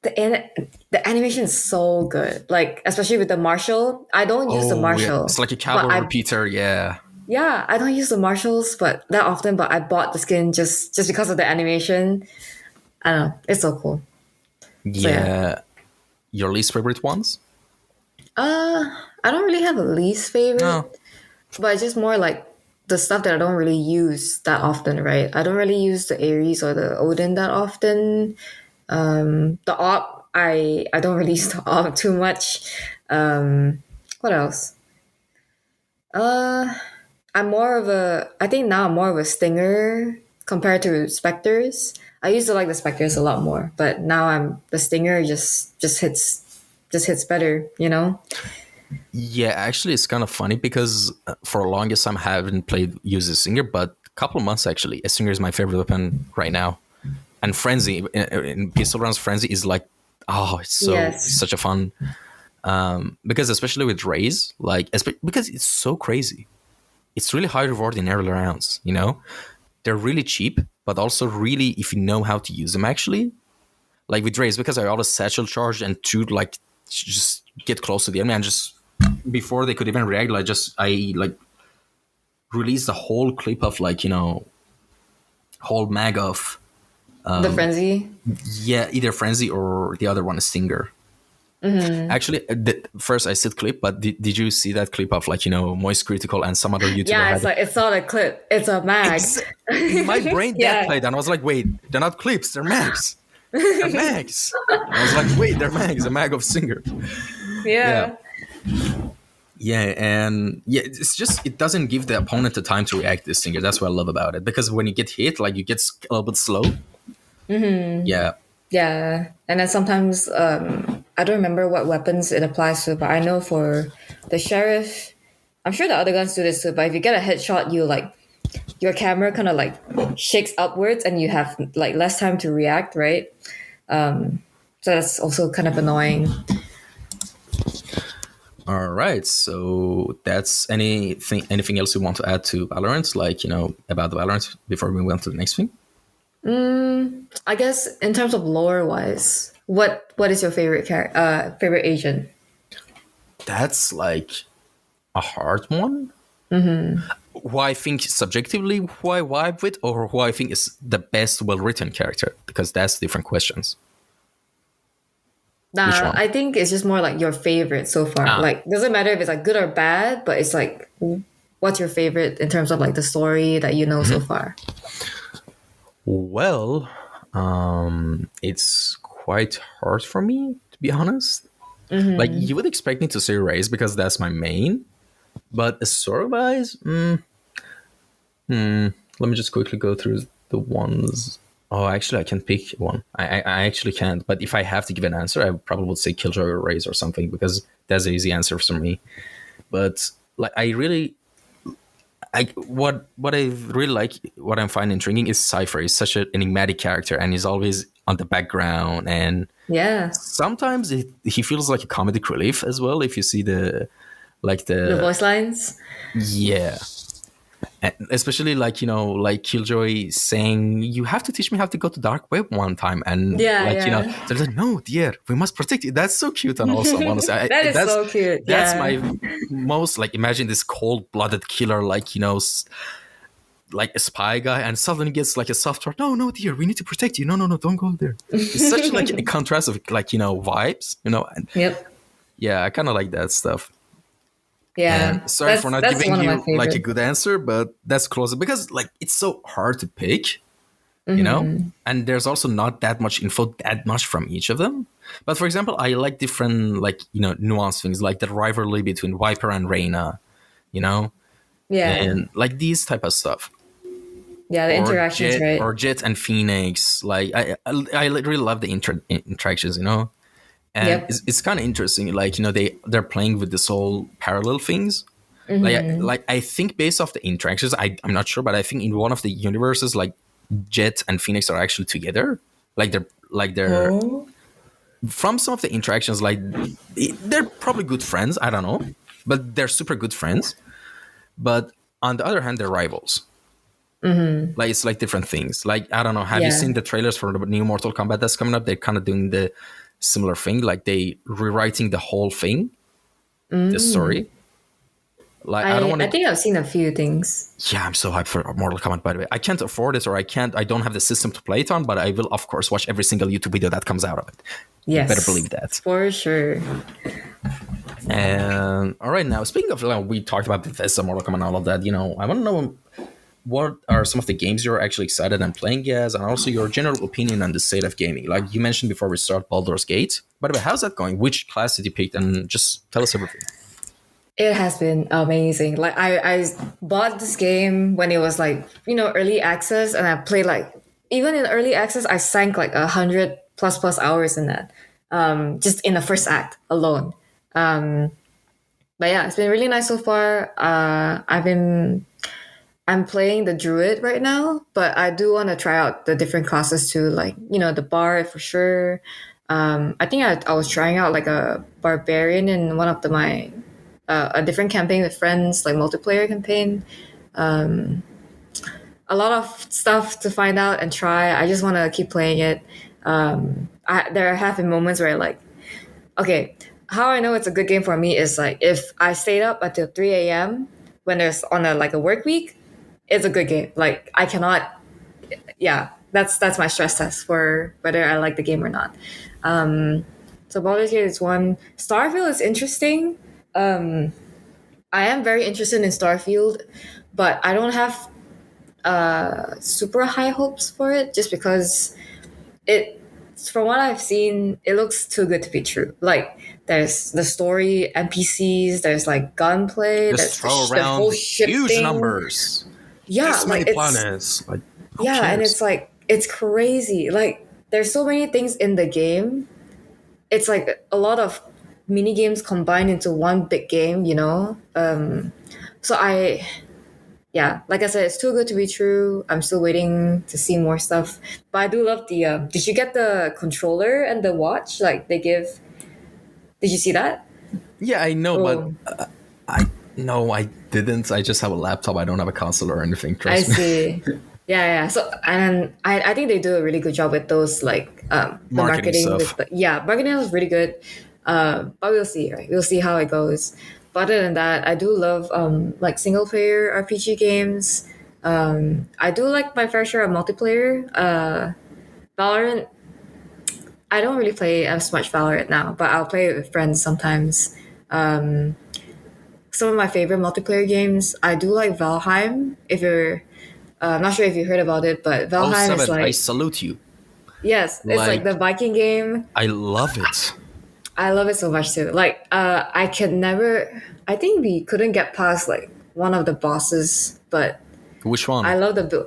the animation is so good. Like especially with the Marshall. I don't use the Oh yeah, it's Marshall, like a but cowboy repeater. Yeah, I don't use the Marshalls, but that often. But I bought the skin just because of the animation. I don't know. It's so cool. So yeah. yeah. Your least favorite ones? I don't really have a least favorite, No. but it's just more like the stuff that I don't really use that often, right? I don't really use the Ares or the Odin that often. The op, I don't really use the op too much. What else? Uh, I think now I'm more of a Stinger compared to Spectres. I used to like the Spectres a lot more, but now the Stinger just hits better, you know? Yeah, actually, it's kind of funny because for the longest time I haven't played use a singer, but a couple of months actually, a singer is my favorite weapon right now. And Frenzy in pistol rounds, Frenzy is like, oh, it's Yes. such a fun. Because especially with Rays, because it's so crazy. It's really high reward in early rounds. You know, they're really cheap, but also really if you know how to use them. Actually, like with Rays, because I always satchel charge and to like just get close to the enemy and just before they could even react, I released the whole clip of whole mag of The Frenzy. either Frenzy or the other one is Stinger. Actually, first I said clip, but did you see that clip of Moist Critical and some other YouTuber? Yeah, had it's not a clip. It's a mag. My brain Yeah. that played, and I was like, wait, they're not clips, they're mags. They're mags. And I was like, wait, they're mags, a mag of Stinger. Yeah. Yeah, and yeah, it's just it doesn't give the opponent the time to react to this Stinger. That's what I love about it. Because when you get hit, like you get a little bit slow. Yeah. Yeah. And then sometimes I don't remember what weapons it applies to, but I know for the sheriff, I'm sure the other guns do this too, but if you get a headshot, your camera kind of like shakes upwards and you have like less time to react, right? So that's also kind of annoying. All right. So that's anything else you want to add to Valorant, about the Valorant before we move on to the next thing? I guess in terms of lore wise, what is your favorite favorite agent? That's like a hard one. Who I think subjectively who I vibe with, or who I think is the best well-written character, because that's different questions. Which Nah, one? I think it's just more like your favorite so far. Like, doesn't matter if it's like good or bad, but it's like, what's your favorite in terms of like the story that you know so far? Well, it's quite hard for me, to be honest. Like, you would expect me to say Raze because that's my main, but story-wise, let me just quickly go through the ones. Oh, actually, I can pick one. I actually can't, but if I have to give an answer, I probably would say Killjoy or Raze or something, because that's the easy answer for me. But like, what I really like, what I'm finding intriguing is Cypher. He's such an enigmatic character, and he's always on the background, and Yeah. sometimes he feels like a comedic relief as well. If you see the voice lines. Yeah. And especially like Killjoy saying, you have to teach me how to go to dark web one time, and they're like, no dear, we must protect you. That's so cute and awesome, honestly. That is so cute. That's my most, like, imagine this cold-blooded killer, like like a spy guy, and suddenly gets like a soft heart. No dear, we need to protect you. No, don't go there. It's such like a contrast of vibes, and Yep. yeah, I kind of like that stuff. Yeah. And sorry for not giving one of you my like a favorites. good answer, but that's closer, because like it's so hard to pick, and there's also not that much info that much from each of them. But for example, I like different nuanced things, like the rivalry between Viper and Reyna, Yeah. and like these type of stuff. Yeah, the interactions, right? Or Jet and Phoenix. Like I really love the interactions, and Yep. it's kind of interesting. Like they're playing with this whole parallel things. Like I think based off the interactions, I'm not sure, but I think in one of the universes, like Jet and Phoenix are actually together. They're Oh. from some of the interactions, like they're probably good friends. I don't know, but they're super good friends. But on the other hand, they're rivals. Like it's like different things. Like I don't know. Have you Yeah. seen the trailers for the new Mortal Kombat that's coming up? They're kind of doing the similar thing. Like they rewriting the whole thing, the story. Like I don't want I to. think I've seen a few things. Yeah, I'm so hyped for Mortal Kombat. By the way, I can't afford it, or I don't have the system to play it on. But I will, of course, watch every single YouTube video that comes out of it. You better Yes, believe that. for sure. And all right, now speaking of, we talked about Bethesda, Mortal Kombat, and all of that. I want to know what are some of the games you're actually excited and playing as, and also your general opinion on the state of gaming. Like you mentioned before we start, Baldur's Gate. By the way, how's that going? Which class did you pick? And just tell us everything. It has been amazing. Like I bought this game when it was like, early access, and I played like, even in early access, I sank like 100 plus hours in that. Just in the first act alone. But yeah, it's been really nice so far. I'm playing the druid right now, but I do want to try out the different classes too, like, the bard for sure. I think I was trying out like a barbarian in one of my a different campaign with friends, like multiplayer campaign. A lot of stuff to find out and try. I just want to keep playing it. There have been moments where like, okay, how I know it's a good game for me is like if I stayed up until 3 a.m. when there's on a work week, it's a good game. Like I cannot, yeah, that's my stress test for whether I like the game or not. So Baldur's Gate is one. Starfield is interesting. I am very interested in Starfield, but I don't have super high hopes for it just because from what I've seen, it looks too good to be true. Like there's the story, NPCs, there's like gunplay, there's Just throw the around whole ship huge thing. numbers. Yeah, This like many planets. Like, who yeah, and cares? it's like it's crazy. Like there's so many things in the game. It's like a lot of mini games combined into one big game, So yeah, like I said, it's too good to be true. I'm still waiting to see more stuff. But I do love the. Did you get the controller and the watch? Like they give. Did you see that? Yeah, I know, Oh, but no, I didn't. I just have a laptop. I don't have a console or anything. I Trust me. see. Yeah. So and I think they do a really good job with those like the Marketing marketing stuff. marketing was really good. But we'll see, right? We'll see how it goes. But other than that, I do love like single player RPG games. I do like my fair share of multiplayer. Valorant. I don't really play as much Valorant now, but I'll play it with friends sometimes. Some of my favorite multiplayer games, I do like Valheim. If you're, I'm not sure if you heard about it, but Oh, Valheim is seven! I like, salute you. yes, it's like the Viking game. I love it. I love it so much too. Like, I can never. I think we couldn't get past like one of the bosses, but Which one? I love the build.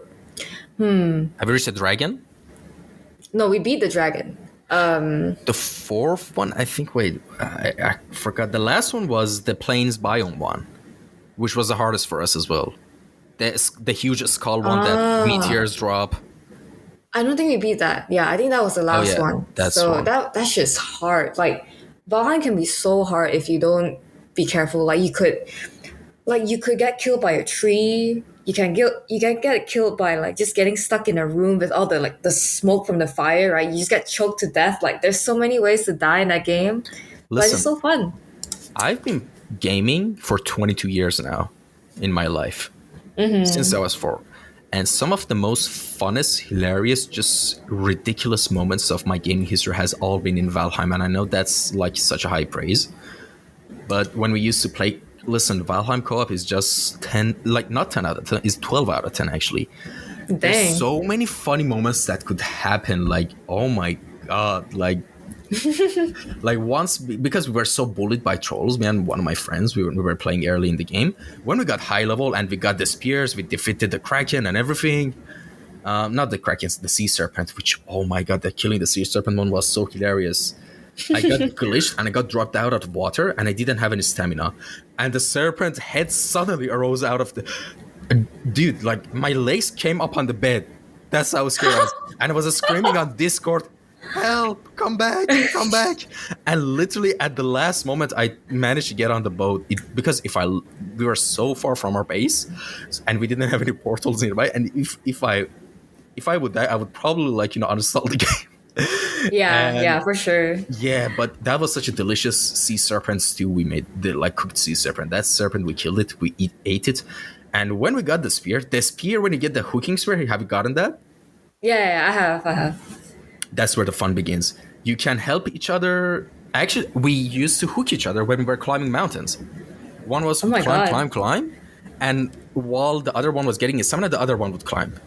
Have you reached the dragon? No, we beat the dragon. The fourth one, I think. Wait, I forgot. The last one was the plains biome one, which was the hardest for us as well. The huge skull one that meteors drop. I don't think we beat that. Yeah, I think that was the last yeah, one. that's so one. that's just hard. Like Valheim can be so hard if you don't be careful. Like you could get killed by a tree. You can get killed by like just getting stuck in a room with all the smoke from the fire, right? You just get choked to death. Like there's so many ways to die in that game. But it's so fun. I've been gaming for 22 years now in my life, since I was 4. And some of the most funnest, hilarious, just ridiculous moments of my gaming history has all been in Valheim. And I know that's like such a high praise. But when we used to play, listen, Valheim co-op is just 10, like not 10 out of 10, it's 12 out of 10 actually. Dang. There's so many funny moments that could happen. Like, oh my God, like once, because we were so bullied by trolls, me and one of my friends, we were playing early in the game. When we got high level and we got the spears, we defeated the Kraken and everything. Not the Kraken, the sea serpent, which, oh my God, the killing the sea serpent one was so hilarious. I got glitched and I got dropped out of water and I didn't have any stamina. And the serpent head suddenly arose out of the... Dude, like my legs came up on the bed. That's how scared I was. And I was screaming on Discord, help, come back, come back. And literally at the last moment, I managed to get on the boat because we were so far from our base and we didn't have any portals nearby. And if I would die, I would probably uninstall the game. Yeah, And yeah, for sure. yeah, but that was such a delicious sea serpent stew we made, the cooked sea serpent. That serpent, we killed it, ate it. And when we got the spear, when you get the hooking spear, have you gotten that? Yeah, yeah, I have. That's where the fun begins. You can help each other. Actually, we used to hook each other when we were climbing mountains. One was Oh my God. climb, and while the other one was getting his stamina, the other one would climb.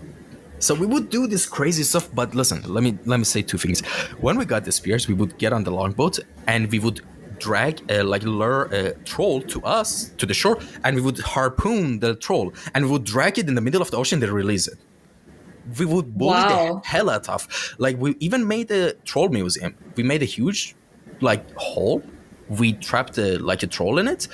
So we would do this crazy stuff. But listen, let me say two things. When we got the spears, we would get on the longboat and we would drag lure a troll to us to the shore, and we would harpoon the troll and we would drag it in the middle of the ocean and release it. We would bully the Wow. hell out of. Like, we even made a troll museum. We made a huge hole. We trapped a troll in it,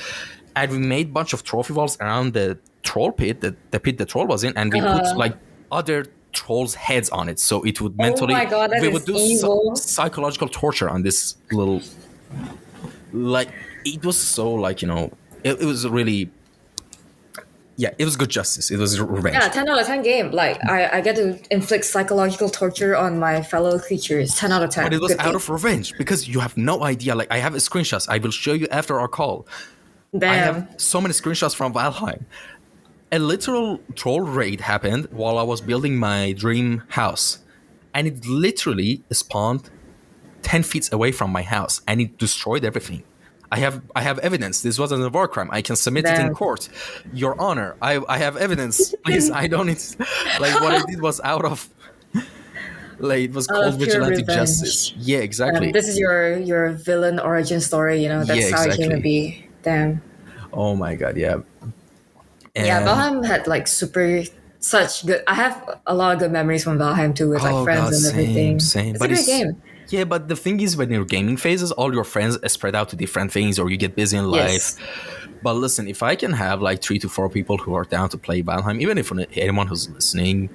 and we made a bunch of trophy walls around the troll pit, the pit the troll was in, and we put other trolls' heads on it, so it would mentally. Oh my God, that we is would do evil. psychological torture on this little. It was so it was really. Yeah, it was good justice. It was revenge. Yeah, 10 out of 10 game. Like, I get to inflict psychological torture on my fellow creatures. 10 out of 10. But it was Good out game. of revenge because you have no idea. Like, I have screenshots. I will show you after our call. Damn. I have so many screenshots from Valheim. A literal troll raid happened while I was building my dream house. And it literally spawned 10 feet away from my house. And it destroyed everything. I have evidence. This wasn't a war crime. I can submit it in Damn. court. Your Honor, I have evidence. Please, I don't need. What I did was out of. It was Out called of pure vigilante revenge. justice. Yeah, exactly. This is your villain origin story, That's Yeah, how it came to exactly. be. Damn. Oh my god, yeah. Yeah, And- Valheim had such good. I have a lot of good memories from Valheim too, with Oh friends god, and everything. same. It's a great game. Yeah, but the thing is, when you're gaming phases, all your friends are spread out to different things, or you get busy in Yes. life. But listen, if I can have 3 to 4 people who are down to play Valheim, even if anyone who's listening,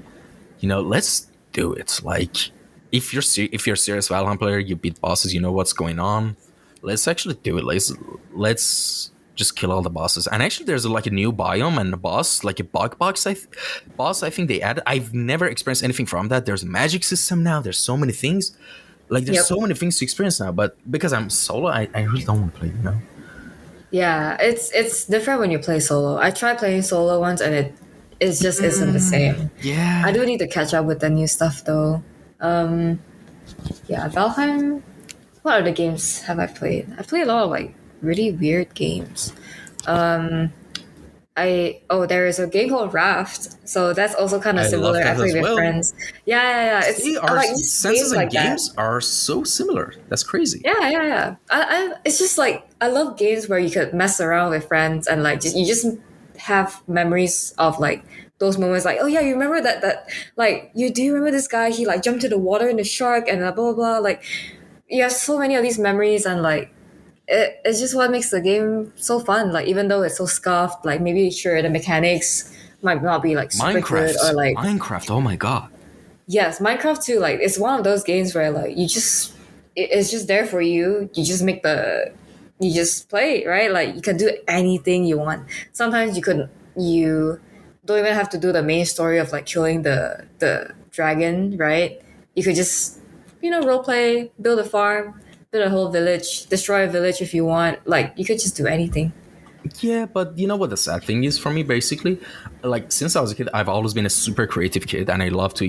let's do it. If you're a serious Valheim player, you beat bosses, you know what's going on. Let's actually do it. Let's just kill all the bosses. And actually, there's a new biome and a boss, a bug box boss. I think they added. I've never experienced anything from that. There's a magic system now. There's so many things. There's Yep. so many things to experience now. But because I'm solo, I really don't want to play. Yeah, it's different when you play solo. I tried playing solo once, and it just isn't the same. Yeah. I do need to catch up with the new stuff though. Yeah, Valheim. What other games have I played? I played a lot of really weird games. There is a game called Raft, so that's also kind of I similar. love that I play as with well. friends. Yeah. It's See, I our like just senses in that. games are so similar. That's crazy. Yeah. It's just I love games where you could mess around with friends and you just have memories of those moments. Oh yeah, you remember that do you remember this guy? He jumped to the water in the shark and blah blah blah. You have so many of these memories and it's just what makes the game so fun. Even though it's so scuffed, maybe sure the mechanics might not be super good or Minecraft. Oh my god. yes, Minecraft too. It's one of those games where it's just there for you. You just you just play it, right? You can do anything you want. Sometimes you don't even have to do the main story of killing the dragon, right? You could just role play, build a farm, build a whole village, destroy a village if you want. You could just do anything. Yeah, but you know what the sad thing is for me, basically? Since I was a kid, I've always been a super creative kid, and I love to,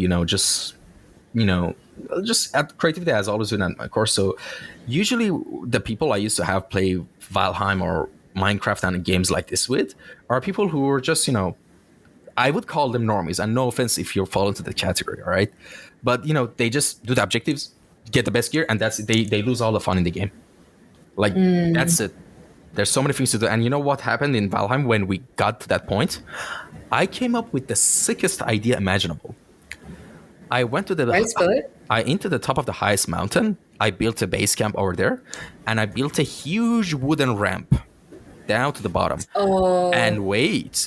creativity has always been at my core. So usually the people I used to have play Valheim or Minecraft and games like this with are people who are just, I would call them normies, and no offense if you fall into the category, all right? But, they just do the objectives, get the best gear, and that's it. They lose all the fun in the game. That's it. There's so many things to do. And you know what happened in Valheim when we got to that point? I came up with the sickest idea imaginable. I went to into the top of the highest mountain. I built a base camp over there, and I built a huge wooden ramp down to the bottom. Oh. And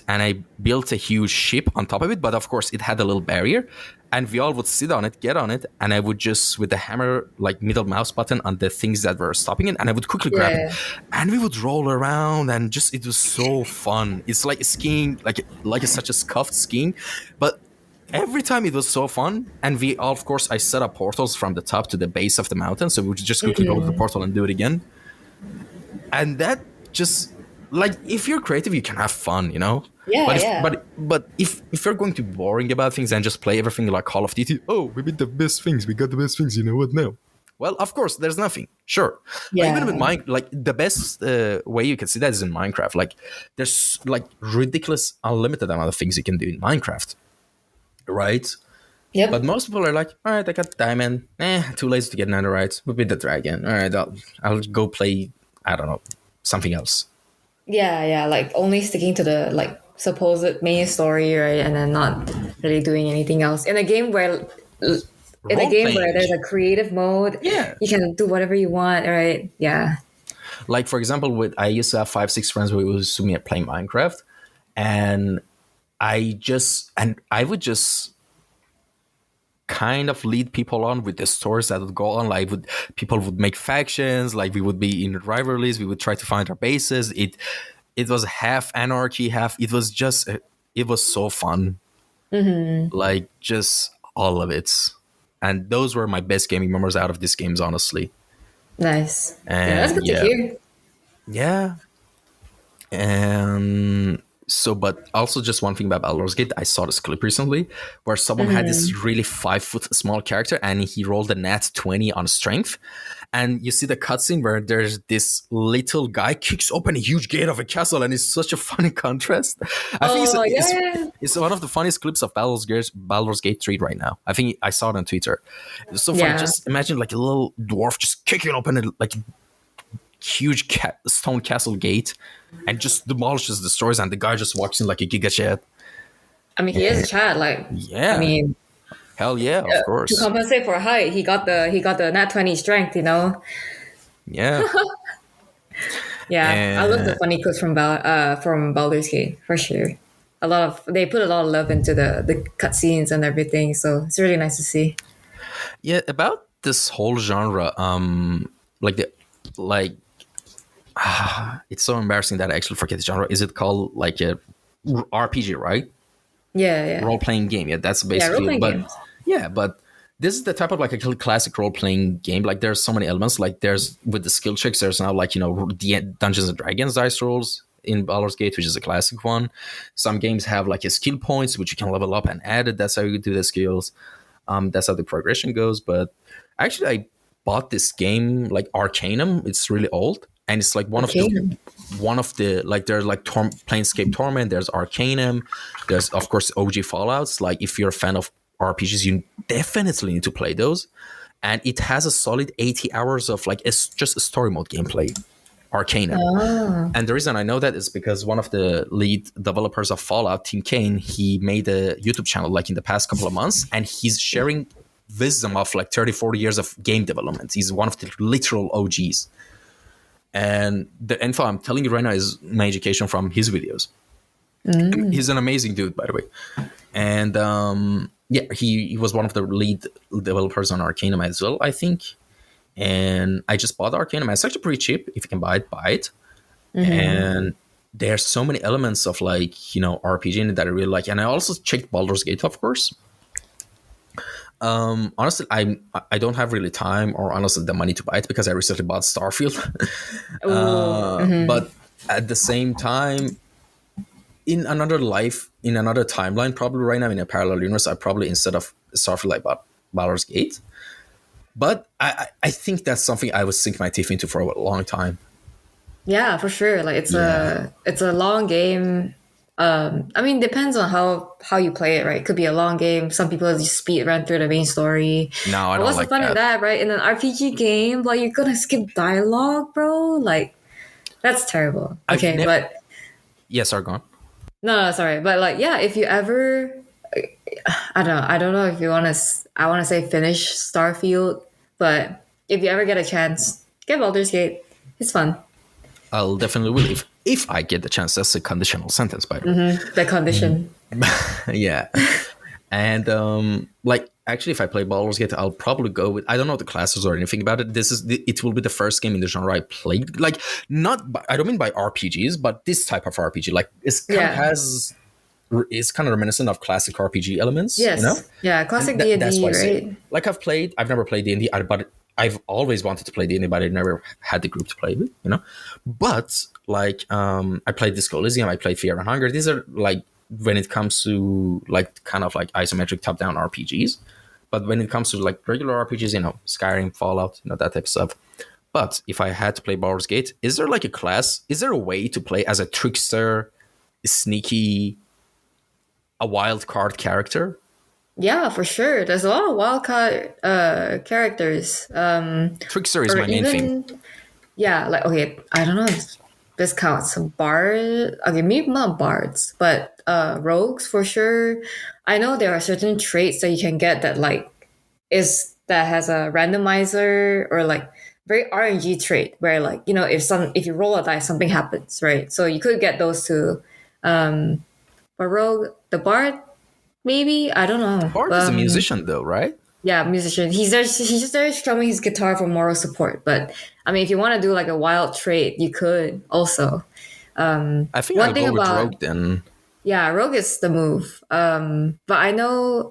I built a huge ship on top of it, but of course it had a little barrier. and we all would sit on it, get on it, and I would just with the hammer, like middle mouse button on the things that were stopping it, and I would quickly grab it, Yeah. and we would roll around, and just it was so fun. It's like skiing, like it's such a scuffed skiing, but every time it was so fun. And we all, of course, I set up portals from the top to the base of the mountain, so we would just quickly go to the portal and do it again. And that just like if you're creative, you can have fun, you know. Yeah, But yeah. but if you're going to be boring about things and just play everything like Call of Duty, oh, we did the best things, we got the best things, you know what now? Well, of course, there's nothing. Sure, Yeah. even with like the best way you can see that is in Minecraft. Like there's like ridiculous, unlimited amount of things you can do in Minecraft, right? Yep. But most people are like, all right, I got diamond. Too lazy to get netherite. We'll be the dragon. All right, I'll go play, I don't know, something else. Yeah, yeah, like only sticking to the like supposed main story, right, and then not really doing anything else. In a game where Role-playing. there's a creative mode, Yeah. you can do whatever you want, right? Yeah. Like, for example, I used to have 5-6 friends who used to me at playing Minecraft, and I would just kind of lead people on with the stories that would go on. Like people would make factions, like we would be in rivalries, we would try to find our bases. It was half anarchy, half it was so fun. Like just all of it. And those were my best gaming memories out of these games, honestly. Nice. And Yeah, that's good to hear. Yeah. And so, but also just one thing about Baldur's Gate, I saw this clip recently where someone had this really 5-foot small character and he rolled a nat 20 on strength. And you see the cutscene where there's this little guy kicks open a huge gate of a castle, and it's such a funny contrast. I think it's one of the funniest clips of Baldur's Gate 3 right now. I think I saw it on Twitter. It's so funny. Yeah. Just imagine like a little dwarf just kicking open a like huge stone castle gate and just demolishes, destroys, and the guy just walks in like a giga chat. I mean, he is a Chad. Like, Yeah. I mean, Hell yeah, of to course. compensate for height, he got the nat 20 strength. You know. Yeah. Yeah, I love the funny clips from Baldur's Gate for sure. They put a lot of love into the cutscenes and everything, so it's really nice to see. Yeah, about this whole genre, it's so embarrassing that I actually forget the genre. Is it called like a RPG, right? Yeah, yeah. Role-playing game. Yeah, that's basically role-playing but games. yeah, but this is the type of like a classic role-playing game. Like there's so many elements. Like there's with the skill checks, there's now like, you know, the Dungeons and Dragons dice rolls in Baldur's Gate, which is a classic one. Some games have like a skill points which you can level up and add it. That's how you do the skills. That's how the progression goes. But actually I bought this game like Arcanum. It's really old. And it's like one of the like there's like Planescape Torment, there's Arcanum, there's of course OG Fallouts. Like if you're a fan of RPGs, you definitely need to play those. And it has a solid 80 hours of like it's just a story mode gameplay, Arcanum. And the reason I know that is because one of the lead developers of Fallout, Tim Kaine, he made a YouTube channel like in the past couple of months, and he's sharing wisdom of like 30-40 years of game development. He's one of the literal OGs. And the info I'm telling you right now is my education from his videos. He's an amazing dude, by the way. And yeah, he was one of the lead developers on Arcanum as well, I think. And I just bought Arcanum. It's actually pretty cheap. If you can buy it, buy it. And there's so many elements of like, you know, RPG in it that I really like. And I also checked Baldur's Gate, of course. Honestly, I don't have really time or honestly the money to buy it because I recently bought Starfield. But at the same time, in another life, in another timeline, probably right now in a parallel universe, I probably instead of Starfield, I bought Baldur's Gate. But I think that's something I would sink my teeth into for a long time. Yeah, for sure. Like it's a long game. I mean, depends on how you play it, right? It could be a long game. Some people just speed run through the main story. No, I don't What's like the fun that. of that, right? In an RPG game, like you're gonna skip dialogue, bro. Like that's terrible. Okay, but yes, are gone. no, sorry, but like yeah, if you ever, I don't know if you want to. I want to say finish Starfield, but if you ever get a chance, get Baldur's Gate. It's fun. I'll definitely will if I get the chance. That's a conditional sentence, by the way. The condition. Yeah. And like actually, if I play Baldur's Gate, I'll probably go with, I don't know the classes or anything about it. It will be the first game in the genre I played. Like not by, I don't mean by RPGs, but this type of RPG. Like Yeah. it's kind of reminiscent of classic RPG elements, you know. Yes. Yeah. And Classic that's D&D, why I say, right? like I've never played D&D, but I've always wanted to play D&D, but I never had the group to play with, you know. But like I played Disco Elysium, I played Fear and Hunger. These are like, when it comes to like kind of like isometric top-down RPGs. But when it comes to like regular RPGs, you know, Skyrim, Fallout, you know, that type of stuff. But if I had to play Baldur's Gate, is there like a class? Is there a way to play as a trickster, sneaky, a wild card character? Yeah, for sure. There's a lot of wildcard characters. Trickster is Or my main thing. even yeah, like okay, I don't know if this counts. Bard, okay, maybe not bards, but rogues for sure. I know there are certain traits that you can get that like is that has a randomizer or like very RNG trait where like you know if you roll a dice something happens, right? So you could get those two. But rogue, the bard, maybe I don't know. Bard is a musician though, right? Yeah, musician. He's just there strumming his guitar for moral support. But I mean, if you want to do like a wild trait, you could also. I think One I'll thing go with about Rogue then. yeah, rogue is the move. But I know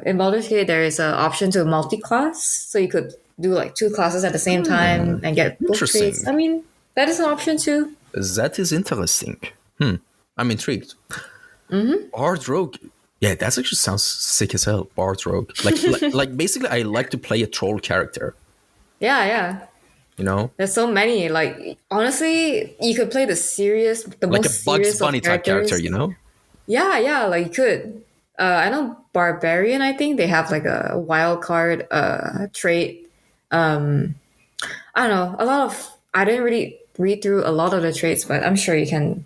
in Baldur's Gate there is an option to multi-class, so you could do like two classes at the same time and get both traits. Interesting. I mean, that is an option too. That is interesting. I'm intrigued. Bard Rogue. Yeah, that actually sounds sick as hell. Bard Rogue. Like basically, I like to play a troll character. Yeah, yeah. You know, There's so many. Like honestly, you could play the like a most Bugs serious of Bunny type character. characters. You know. Yeah, yeah, like you could. I know Barbarian, I think they have like a wild card trait. I don't know. I didn't really read through a lot of the traits, but I'm sure you can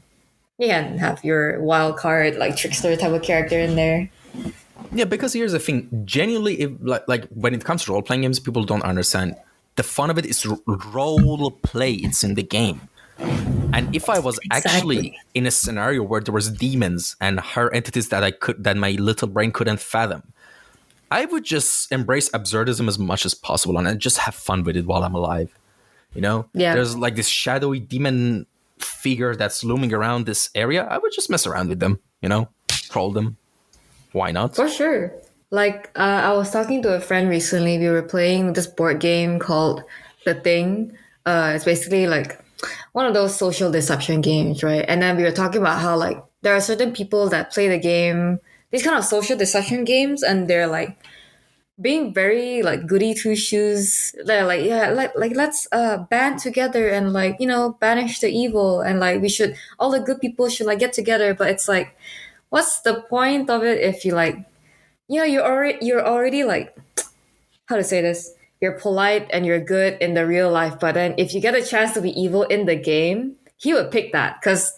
have your wild card like trickster type of character in there. Yeah, because here's the thing. Genuinely, if like when it comes to role playing games, people don't understand. The fun of it is role play. It's in the game. And if I was actually Exactly. in a scenario where there was demons and her entities that my little brain couldn't fathom, I would just embrace absurdism as much as possible and just have fun with it while I'm alive. You know, Yeah, there's like this shadowy demon figure that's looming around this area. I would just mess around with them, you know, troll them. Why not? for sure. Like I was talking to a friend recently. We were playing this board game called The Thing. It's basically like one of those social deception games, right? And then we were talking about how like there are certain people that play the game, these kind of social deception games, and they're like being very like goody two shoes. They're like, yeah, like let's band together and like you know banish the evil and like we should all the good people should like get together. But it's like, what's the point of it if you like you know you're already like how to say this. You're polite and you're good in the real life, but then if you get a chance to be evil in the game, he would pick that because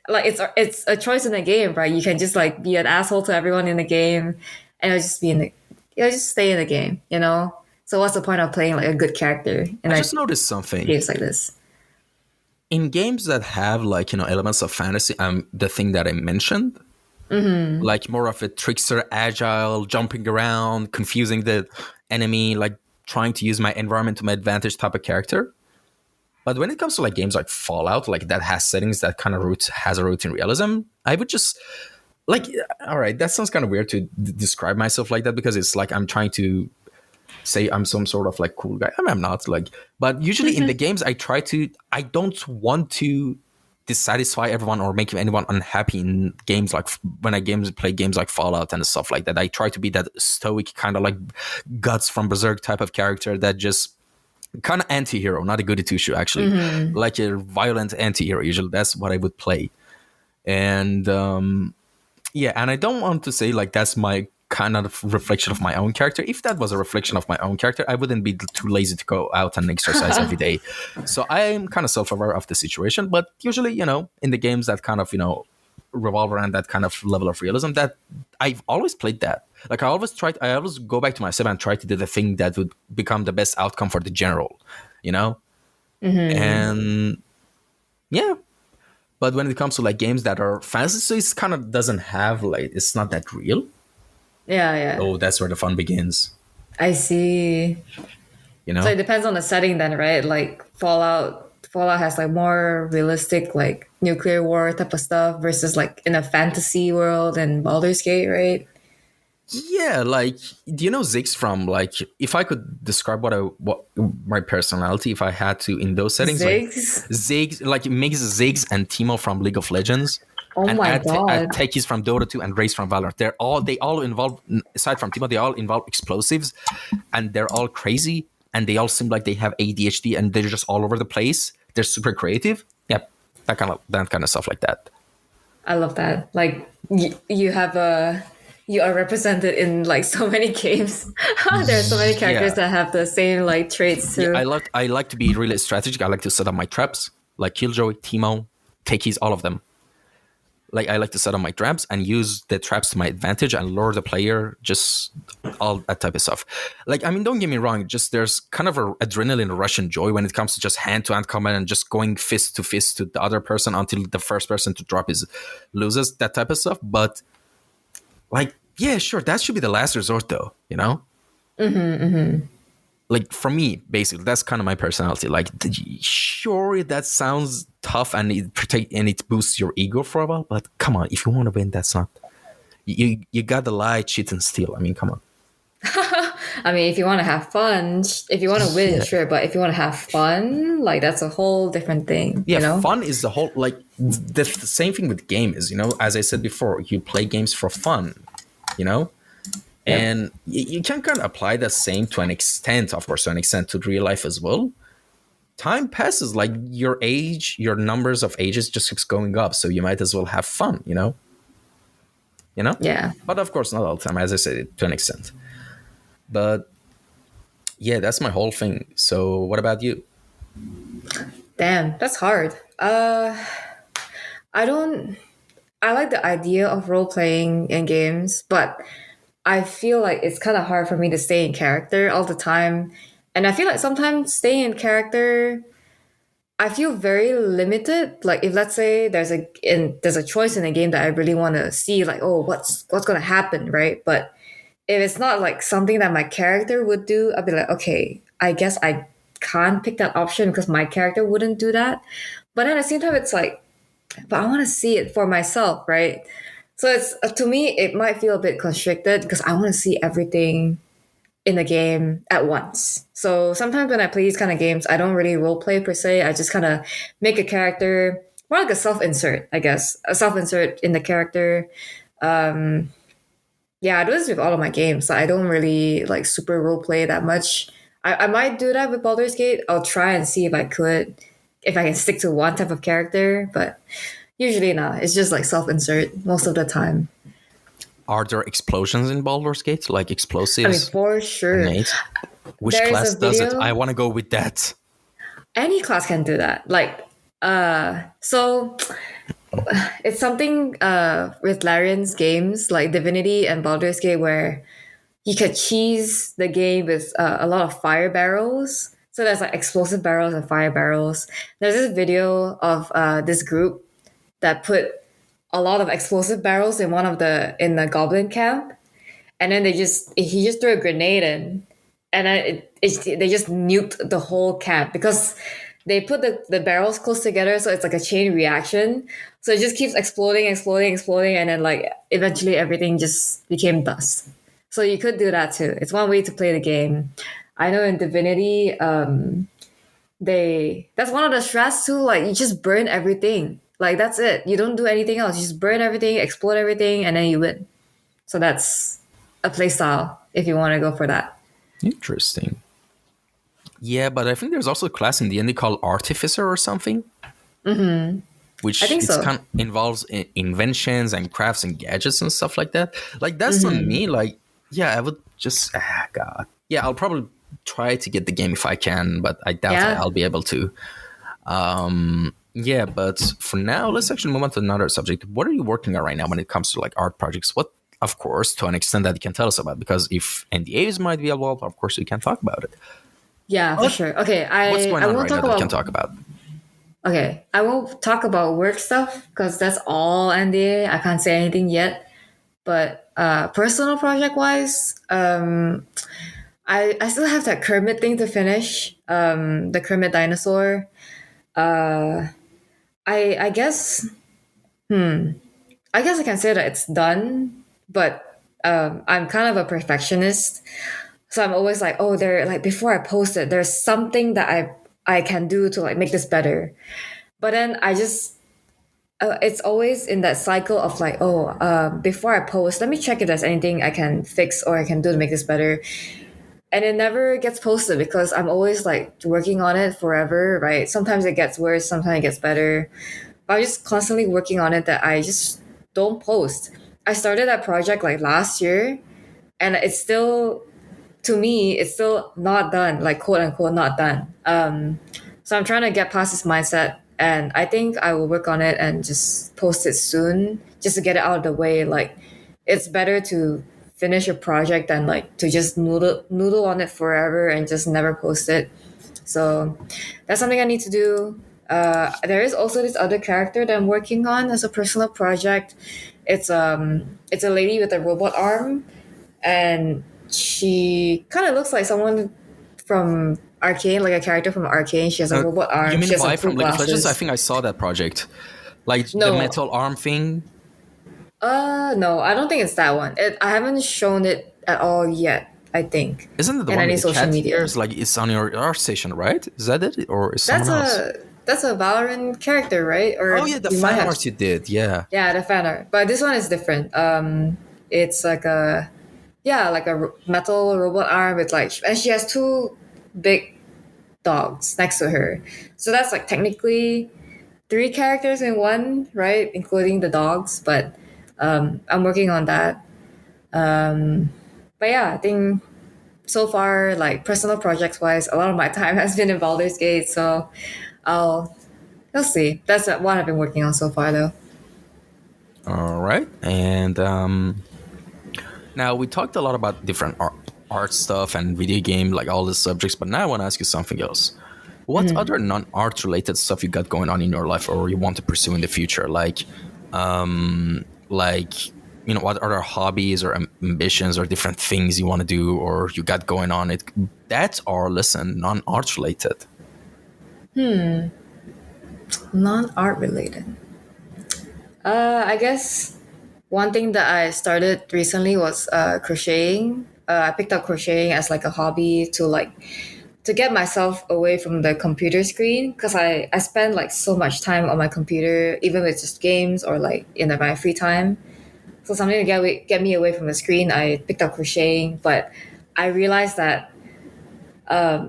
like it's a choice in the game, right? You can just like be an asshole to everyone in the game, and it'll just be in the it'll just stay in the game, you know. So what's the point of playing like a good character in I like just noticed something. games like this? In games that have like, you know, elements of fantasy, the thing that I mentioned, like more of a trickster, agile, jumping around, confusing the enemy, like trying to use my environment to my advantage type of character. But when it comes to like games like Fallout, like that has settings that kind of has a root in realism, I would just like, all right, that sounds kind of weird to describe myself like that because it's like I'm trying to say I'm some sort of like cool guy. I mean, I'm not like, but usually in the games, I don't want to dissatisfy everyone or make anyone unhappy in games like when I play games like Fallout and stuff like that. I try to be that stoic kind of like Guts from Berserk type of character that just kind of anti-hero, not a goody two-shoe actually, like a violent anti-hero. Usually that's what I would play. And yeah, and I don't want to say like that's my kind of reflection of my own character. If that was a reflection of my own character, I wouldn't be too lazy to go out and exercise every day. So I'm kind of self-aware of the situation, but usually, you know, in the games that kind of, you know, revolve around that kind of level of realism, that I've always played that. Like I always go back to myself and try to do the thing that would become the best outcome for the general, you know? And yeah. But when it comes to like games that are fantasy, so it's kind of doesn't have like, it's not that real. Yeah, yeah. Oh, that's where the fun begins. I see. You So it know? depends on the setting then, right? Like Fallout has like more realistic like nuclear war type of stuff versus like in a fantasy world and Baldur's Gate, right? Yeah, like, do you know Ziggs from, like, if I could describe what my personality, if I had to in those settings, like Ziggs? Ziggs, like, mix Ziggs and Timo from League of Legends, Oh and my add god. techies from Dota 2 and Race from Valorant. They all involve, aside from Timo, they all involve explosives, and they're all crazy, and they all seem like they have ADHD, and they're just all over the place. They're super creative. Yep, that kind of stuff like that. I love that. Like you have a you are represented in like so many games. There are so many characters Yeah. that have the same like traits Yeah, too. I like to be really strategic. I like to set up my traps, like Killjoy, Timo, Techies, all of them. Like, I like to set up my traps and use the traps to my advantage and lure the player, just all that type of stuff. Like, I mean, don't get me wrong, just there's kind of a adrenaline rush and joy when it comes to just hand-to-hand combat and just going fist to fist to the other person until the first person to drop is loses, that type of stuff. But like, yeah, sure, that should be the last resort though, you know? Like, for me, basically, that's kind of my personality. Like, sure, that sounds tough and it boosts your ego for a while, but come on, if you want to win, that's not, you gotta lie, cheat, and steal. I mean, come on. I mean, if you want to have fun, if you want to win, Yeah, sure, but if you want to have fun, like that's a whole different thing, yeah. you know? Fun is the whole, like, the same thing with game is, as I said before, you play games for fun, you know. Yep. And you can kind of apply the same to an extent, of course, to an extent to real life as well. Time passes, like your age, your numbers of ages just keeps going up, so you might as well have fun, Yeah. But of course, not all the time, as I said, to an extent. But yeah, that's my whole thing. So what about you? Damn, that's hard. I don't. I like the idea of role playing in games, but I feel like it's kind of hard for me to stay in character all the time. And I feel like sometimes staying in character, I feel very limited. Like if let's say there's a choice in a game that I really want to see, like oh what's gonna happen, right? But if it's not like something that my character would do, I'd be like okay, I guess I can't pick that option because my character wouldn't do that. But then at the same time, it's like, but I want to see it for myself, right? So it's to me, it might feel a bit constricted because I want to see everything in the game at once. So sometimes when I play these kind of games, I don't really role play per se. I just kind of make a character, more like a self insert, I guess, a self insert in the character. Um, yeah, I do this with all of my games. I don't really like super role play that much. I might do that with Baldur's Gate. I'll try and see if I can stick to one type of character, but usually not. It's just like self insert most of the time. Are there explosions in Baldur's Gate, like I mean, explosives? for sure. Grenades? Which There is class a does it? video. I want to go with that. Any class can do that. So it's something with Larian's games like Divinity and Baldur's Gate where you could cheese the game with a lot of fire barrels. So there's like explosive barrels and fire barrels. There's this video of this group that put a lot of explosive barrels in the goblin camp, and then he just threw a grenade in, and then they just nuked the whole camp because they put the barrels close together, so it's like a chain reaction. So it just keeps exploding, exploding, exploding, and then like eventually everything just became dust. So you could do that too. It's one way to play the game. I know in Divinity, that's one of the strats too. Like you just burn everything. Like that's it. You don't do anything else. You just burn everything, explode everything, and then you win. So that's a play style if you want to go for that. Interesting. Yeah, but I think there's also a class in the end called Artificer or something. Which I think it's so. kind of involves inventions and crafts and gadgets and stuff like that. Like that's on me. Like, yeah, I would just God. Yeah, I'll probably try to get the game if I can, but I doubt Yeah. I'll be able to. Yeah, but for now, let's actually move on to another subject. What are you working on right now when it comes to like art projects? What, of course, to an extent that you can tell us about, because if NDAs might be involved, of course, you can talk about it. Yeah, for sure. Okay, What's going I on won't right now talk that we can about talk about? okay. I won't talk about work stuff because that's all NDA. I can't say anything yet. But personal project wise, I still have that Kermit thing to finish. The Kermit dinosaur. Uh, I guess I guess I can say that it's done, but I'm kind of a perfectionist, so I'm always like, oh, there, like before I post it, there's something that I can do to like make this better. But then I just it's always in that cycle of like, oh, before I post, let me check if there's anything I can fix or I can do to make this better. And it never gets posted because I'm always like working on it forever, right? Sometimes it gets worse, sometimes it gets better. But I'm just constantly working on it that I just don't post. I started that project like last year, and it's still, to me, it's still not done, like quote unquote not done. So I'm trying to get past this mindset, and I think I will work on it and just post it soon, just to get it out of the way. Like, it's better to finish a project than like to just noodle on it forever and just never post it. So that's something I need to do. There is also this other character that I'm working on as a personal project. It's a lady with a robot arm, and she kind of looks like someone from Arcane, like a character from Arcane. She has a robot arm. You mean She has Vi like cool from League of Legends? I glasses. think I saw that project. Like the No, metal arm thing. no, I don't think it's that one. I haven't shown it at all yet. I think Isn't it the in one any with the social cat media. ears? Like it's on your station, right? Is that it? Or is That's someone else? a Valorant character, right? Oh Or yeah, the you might fan have. art you did. Yeah. Yeah, the fan art. But this one is different. It's like a, yeah, like a metal robot arm with like, and she has two big dogs next to her. So that's like technically three characters in one, right? Including the dogs. But I'm working on that. But yeah, I think so far, like personal projects wise, a lot of my time has been in Baldur's Gate. So I'll we'll see. That's what I've been working on so far, though. All right. And now we talked a lot about different art stuff and video game, like all the subjects. But now I want to ask you something else. What other non-art related stuff you got going on in your life, or you want to pursue in the future? Like what other hobbies or ambitions or different things you want to do, or you got going on it that are, listen, non-art related? Non-art related. I guess one thing that I started recently was crocheting. I picked up crocheting as like a hobby to get myself away from the computer screen, because I spend like so much time on my computer, even with just games or like in my free time. So something to get me away from the screen, I picked up crocheting, but I realized that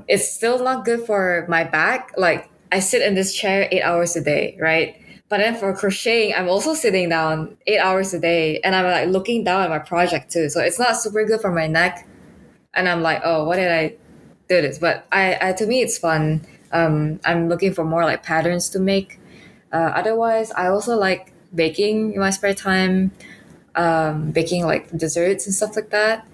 it's still not good for my back. Like, I sit in this chair 8 hours a day, right? But then for crocheting, I'm also sitting down 8 hours a day, and I'm like looking down at my project too. So it's not super good for my neck. And I'm like, oh, why did I do this? But I to me, it's fun. I'm looking for more like patterns to make. Otherwise, I also like baking in my spare time, baking like desserts and stuff like that.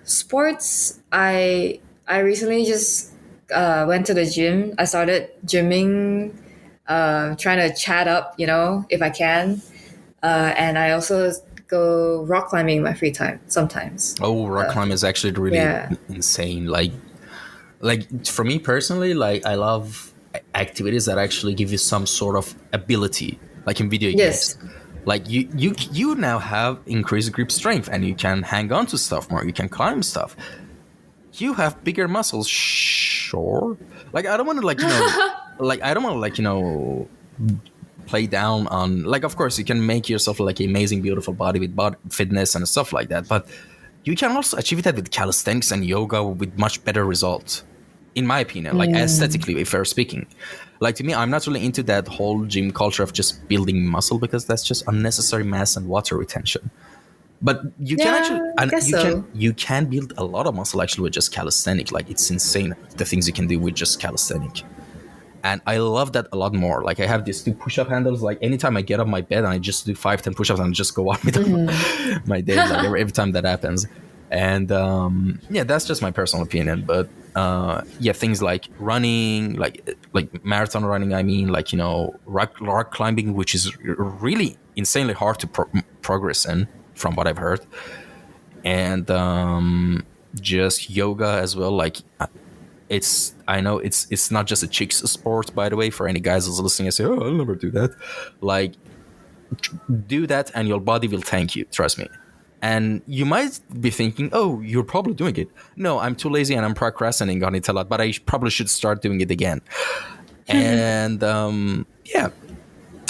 Sports, I recently just went to the gym. I started gymming, trying to chat up, if I can. And I also go rock climbing in my free time sometimes. Oh, rock climbing is actually really Yeah. insane. Like for me personally, like I love activities that actually give you some sort of ability, like in video games. Yes. Like you now have increased grip strength, and you can hang on to stuff more. You can climb stuff. You have bigger muscles, sure. Like I don't want to like I don't want to play down on, like, of course you can make yourself like an amazing beautiful body with body fitness and stuff like that, but you can also achieve that with calisthenics and yoga with much better results, in my opinion, like aesthetically, if we're speaking. Like, to me, I'm not really into that whole gym culture of just building muscle, because that's just unnecessary mass and water retention. But you can actually, Yeah, I and guess so. you can build a lot of muscle actually with just calisthenic. Like, it's insane the things you can do with just calisthenic. And I love that a lot more. Like, I have these two push-up handles. Like, anytime I get up my bed and I just do 5-10 push-ups and just go on with my day, like every time that happens. And yeah, that's just my personal opinion. But yeah, things like running, like marathon running. I mean, rock climbing, which is really insanely hard to progress in. from what I've heard. And just yoga as well. Like I know it's not just a chicks sport, by the way, for any guys who's listening and say, oh, I'll never do that. Like, do that and your body will thank you, trust me. And you might be thinking, oh, you're probably doing it. No, I'm too lazy and I'm procrastinating on it a lot, but I probably should start doing it again. And yeah,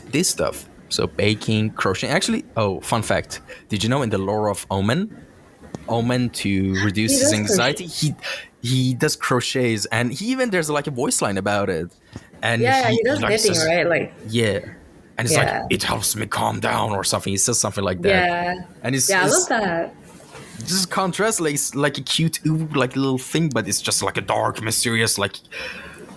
this stuff. So baking, crocheting. Actually, oh, fun fact. Did you know in the lore of Omen to reduce his anxiety, he does crochets, and he even there's like a voice line about it. And he does like knitting, says, right? Like, yeah. And it's yeah. like, it helps me calm down or something. He says something like that. Yeah. And I love that. Just contrast like a cute like little thing, but it's just like a dark, mysterious, like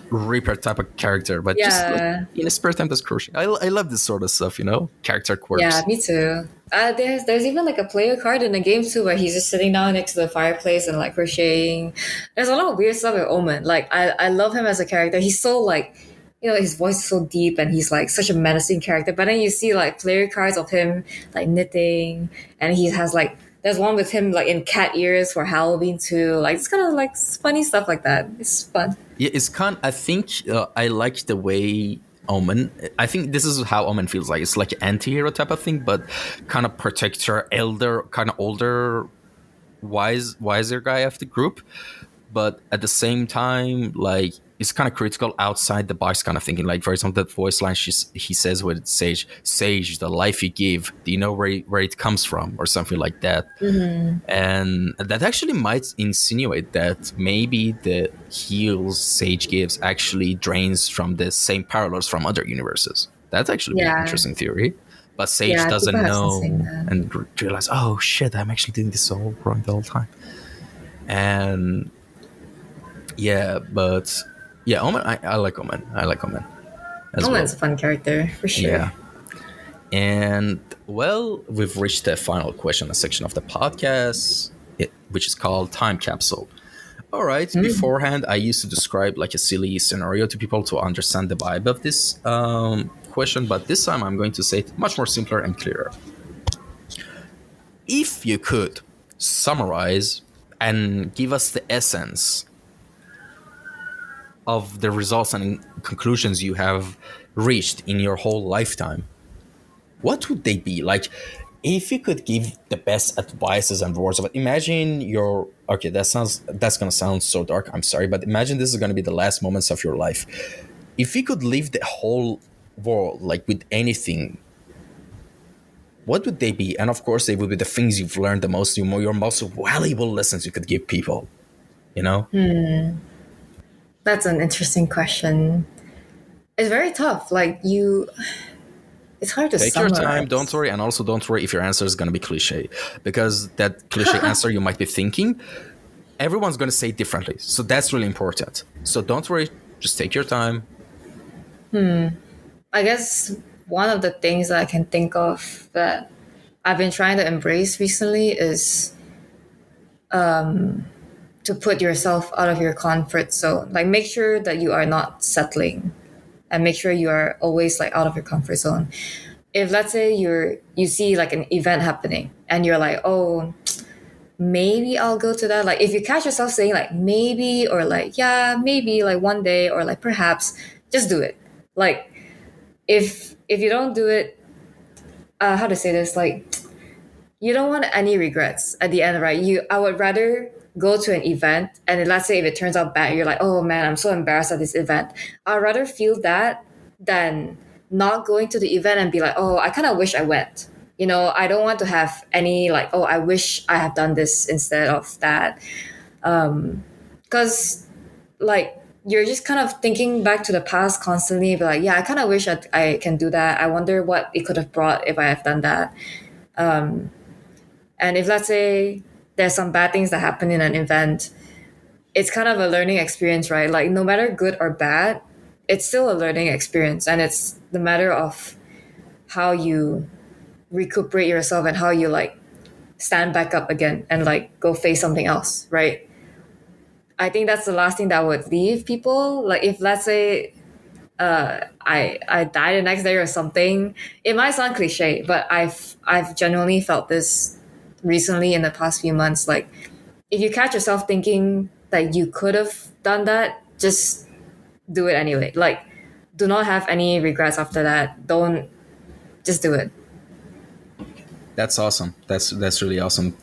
Reaper type of character. But just like, in his spare time does crochet. I love this sort of stuff, character quirks. Yeah, me too. There's even like a player card in the game too where he's just sitting down next to the fireplace and like crocheting. There's a lot of weird stuff with Omen. Like I love him as a character. He's so like, his voice is so deep and he's like such a menacing character. But then you see like player cards of him like knitting, and he has like, there's one with him like in cat ears for Halloween too. Like it's kind of like funny stuff like that. It's fun. Yeah, it's I think I like the way Omen. I think this is how Omen feels like. It's like an anti-hero type of thing, but kind of protector, elder, kind of older, wiser guy of the group. But at the same time, like, it's kind of critical, outside the box kind of thinking. Like, for example, that voice line he says with Sage, the life you give, do you know where it comes from, or something like that? Mm-hmm. And that actually might insinuate that maybe the heals Sage gives actually drains from the same parallels from other universes. That's actually an interesting theory. But Sage doesn't know and realize, oh shit, I'm actually doing this all wrong the whole time. And yeah, but yeah, Omen, I like Omen. Omen's a fun character, for sure. Yeah. And, well, we've reached the final question section of the podcast, which is called Time Capsule. All right, beforehand, I used to describe like a silly scenario to people to understand the vibe of this question, but this time I'm going to say it much more simpler and clearer. If you could summarize and give us the essence of the results and conclusions you have reached in your whole lifetime, what would they be? Like, if you could give the best advices and words of it, imagine that's gonna sound so dark, I'm sorry, but imagine this is gonna be the last moments of your life. If you could leave the whole world like with anything, what would they be? And of course, they would be the things you've learned the most, your most valuable lessons you could give people, That's an interesting question. It's very tough. Like it's hard to take summarize. your time, don't worry, and also don't worry if your answer is going to be cliche, because that cliche answer you might be thinking, everyone's going to say it differently. So that's really important. So don't worry, just take your time. I guess one of the things that I can think of that I've been trying to embrace recently is to put yourself out of your comfort zone. Like, make sure that you are not settling, and make sure you are always like out of your comfort zone. If let's say you see like an event happening and you're like, oh, maybe I'll go to that. Like, if you catch yourself saying like maybe, or like, yeah, maybe, like one day, or like perhaps, just do it. Like, if you don't do it, how to say this, like, you don't want any regrets at the end, right? I would rather go to an event, and let's say if it turns out bad, you're like, oh man, I'm so embarrassed at this event. I'd rather feel that than not going to the event and be like, oh, I kind of wish I went. I don't want to have any like, oh, I wish I had done this instead of that. Because like, you're just kind of thinking back to the past constantly, be like, yeah, I kind of wish I can do that. I wonder what it could have brought if I have done that. And if let's say there's some bad things that happen in an event, it's kind of a learning experience, right? Like, no matter good or bad, it's still a learning experience. And it's the matter of how you recuperate yourself and how you like stand back up again and like go face something else, right? I think that's the last thing that would leave people. Like, if let's say I die the next day or something, it might sound cliche, but I've genuinely felt this recently in the past few months. Like, if you catch yourself thinking that you could have done that, just do it anyway. Like, do not have any regrets after that. Don't, just do it. That's awesome. That's really awesome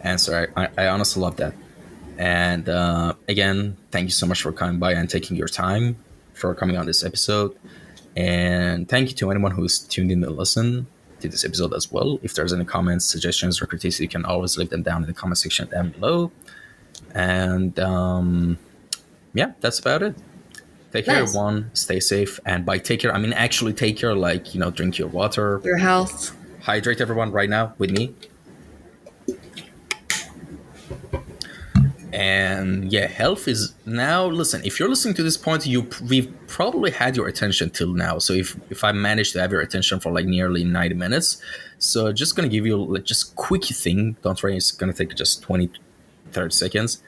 answer. I honestly love that. And again, thank you so much for coming by and taking your time for coming on this episode. And thank you to anyone who's tuned in to listen to this episode as well. If there's any comments, suggestions, or critiques, you can always leave them down in the comment section down below. And yeah, that's about it. Take care, Nice. everyone. Stay safe. And by take care, I mean actually take care, like, drink your water. Your health. Hydrate everyone right now with me. And yeah, health is now. Listen, if you're listening to this point, we've probably had your attention till now. So if I managed to have your attention for like nearly 90 minutes, so just gonna give you like just quick thing. Don't worry, it's gonna take just 20, 30 seconds.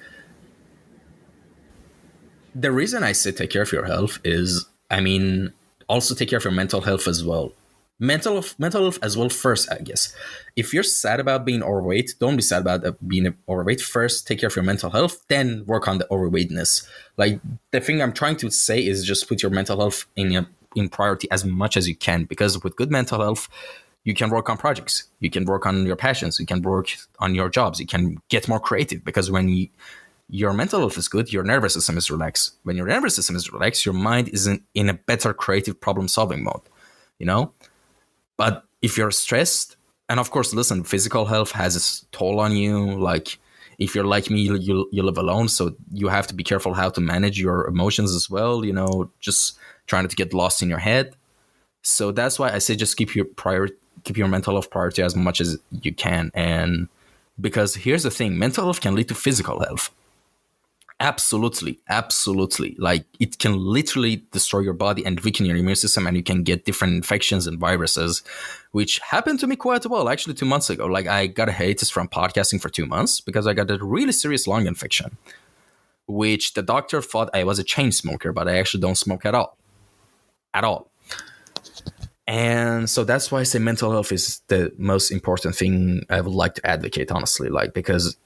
The reason I say take care of your health is, I mean, also take care of your mental health as well. Mental health as well first, I guess. If you're sad about being overweight, don't be sad about being overweight. First, take care of your mental health, then work on the overweightness. Like, the thing I'm trying to say is just put your mental health in priority as much as you can, because with good mental health, you can work on projects, you can work on your passions, you can work on your jobs, you can get more creative, because when your mental health is good, your nervous system is relaxed. When your nervous system is relaxed, your mind is in a better creative problem solving mode, you know? But if you're stressed, and of course, listen, physical health has its toll on you. Like, if you're like me, you live alone, so you have to be careful how to manage your emotions as well. Just trying not to get lost in your head. So that's why I say just keep your mental health priority as much as you can. And because here's the thing, mental health can lead to physical health. Absolutely. Like, it can literally destroy your body and weaken your immune system, and you can get different infections and viruses, which happened to me quite well, actually, 2 months ago. Like, I got a hiatus from podcasting for 2 months because I got a really serious lung infection, which the doctor thought I was a chain smoker, but I actually don't smoke at all. At all. And so that's why I say mental health is the most important thing I would like to advocate, honestly, like, because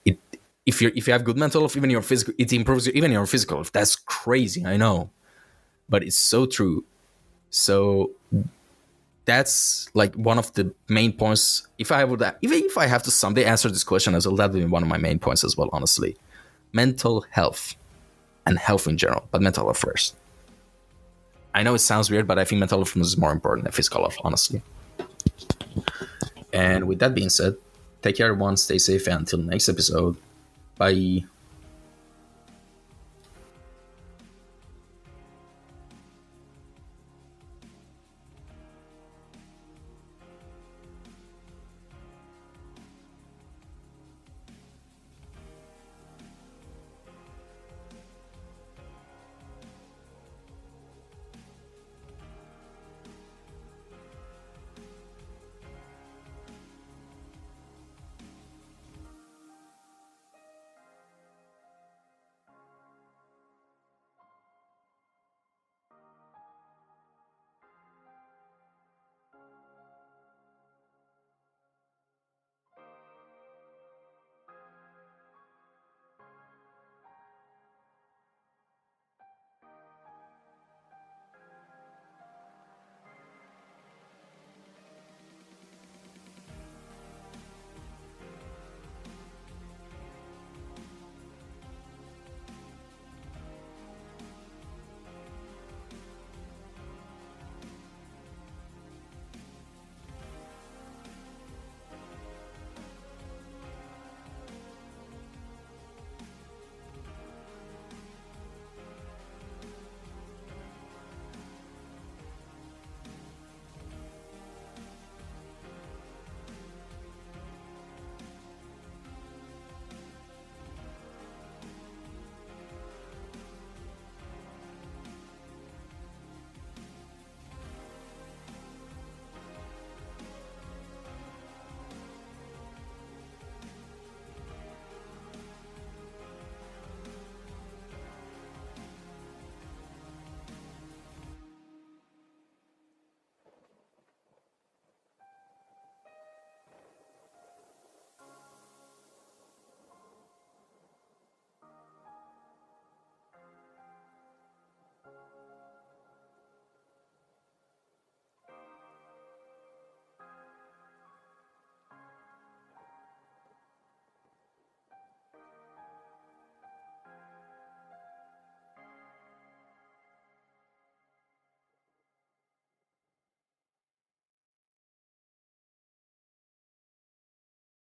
if you have good mental health, even your physical, it improves even your physical health. That's crazy, I know, but it's so true. So that's like one of the main points. Even if I have to someday answer this question as well, that would be one of my main points as well, honestly. Mental health and health in general, but mental health first. I know it sounds weird, but I think mental health is more important than physical health, honestly. And with that being said, take care, everyone. Stay safe, and until next episode. Bye.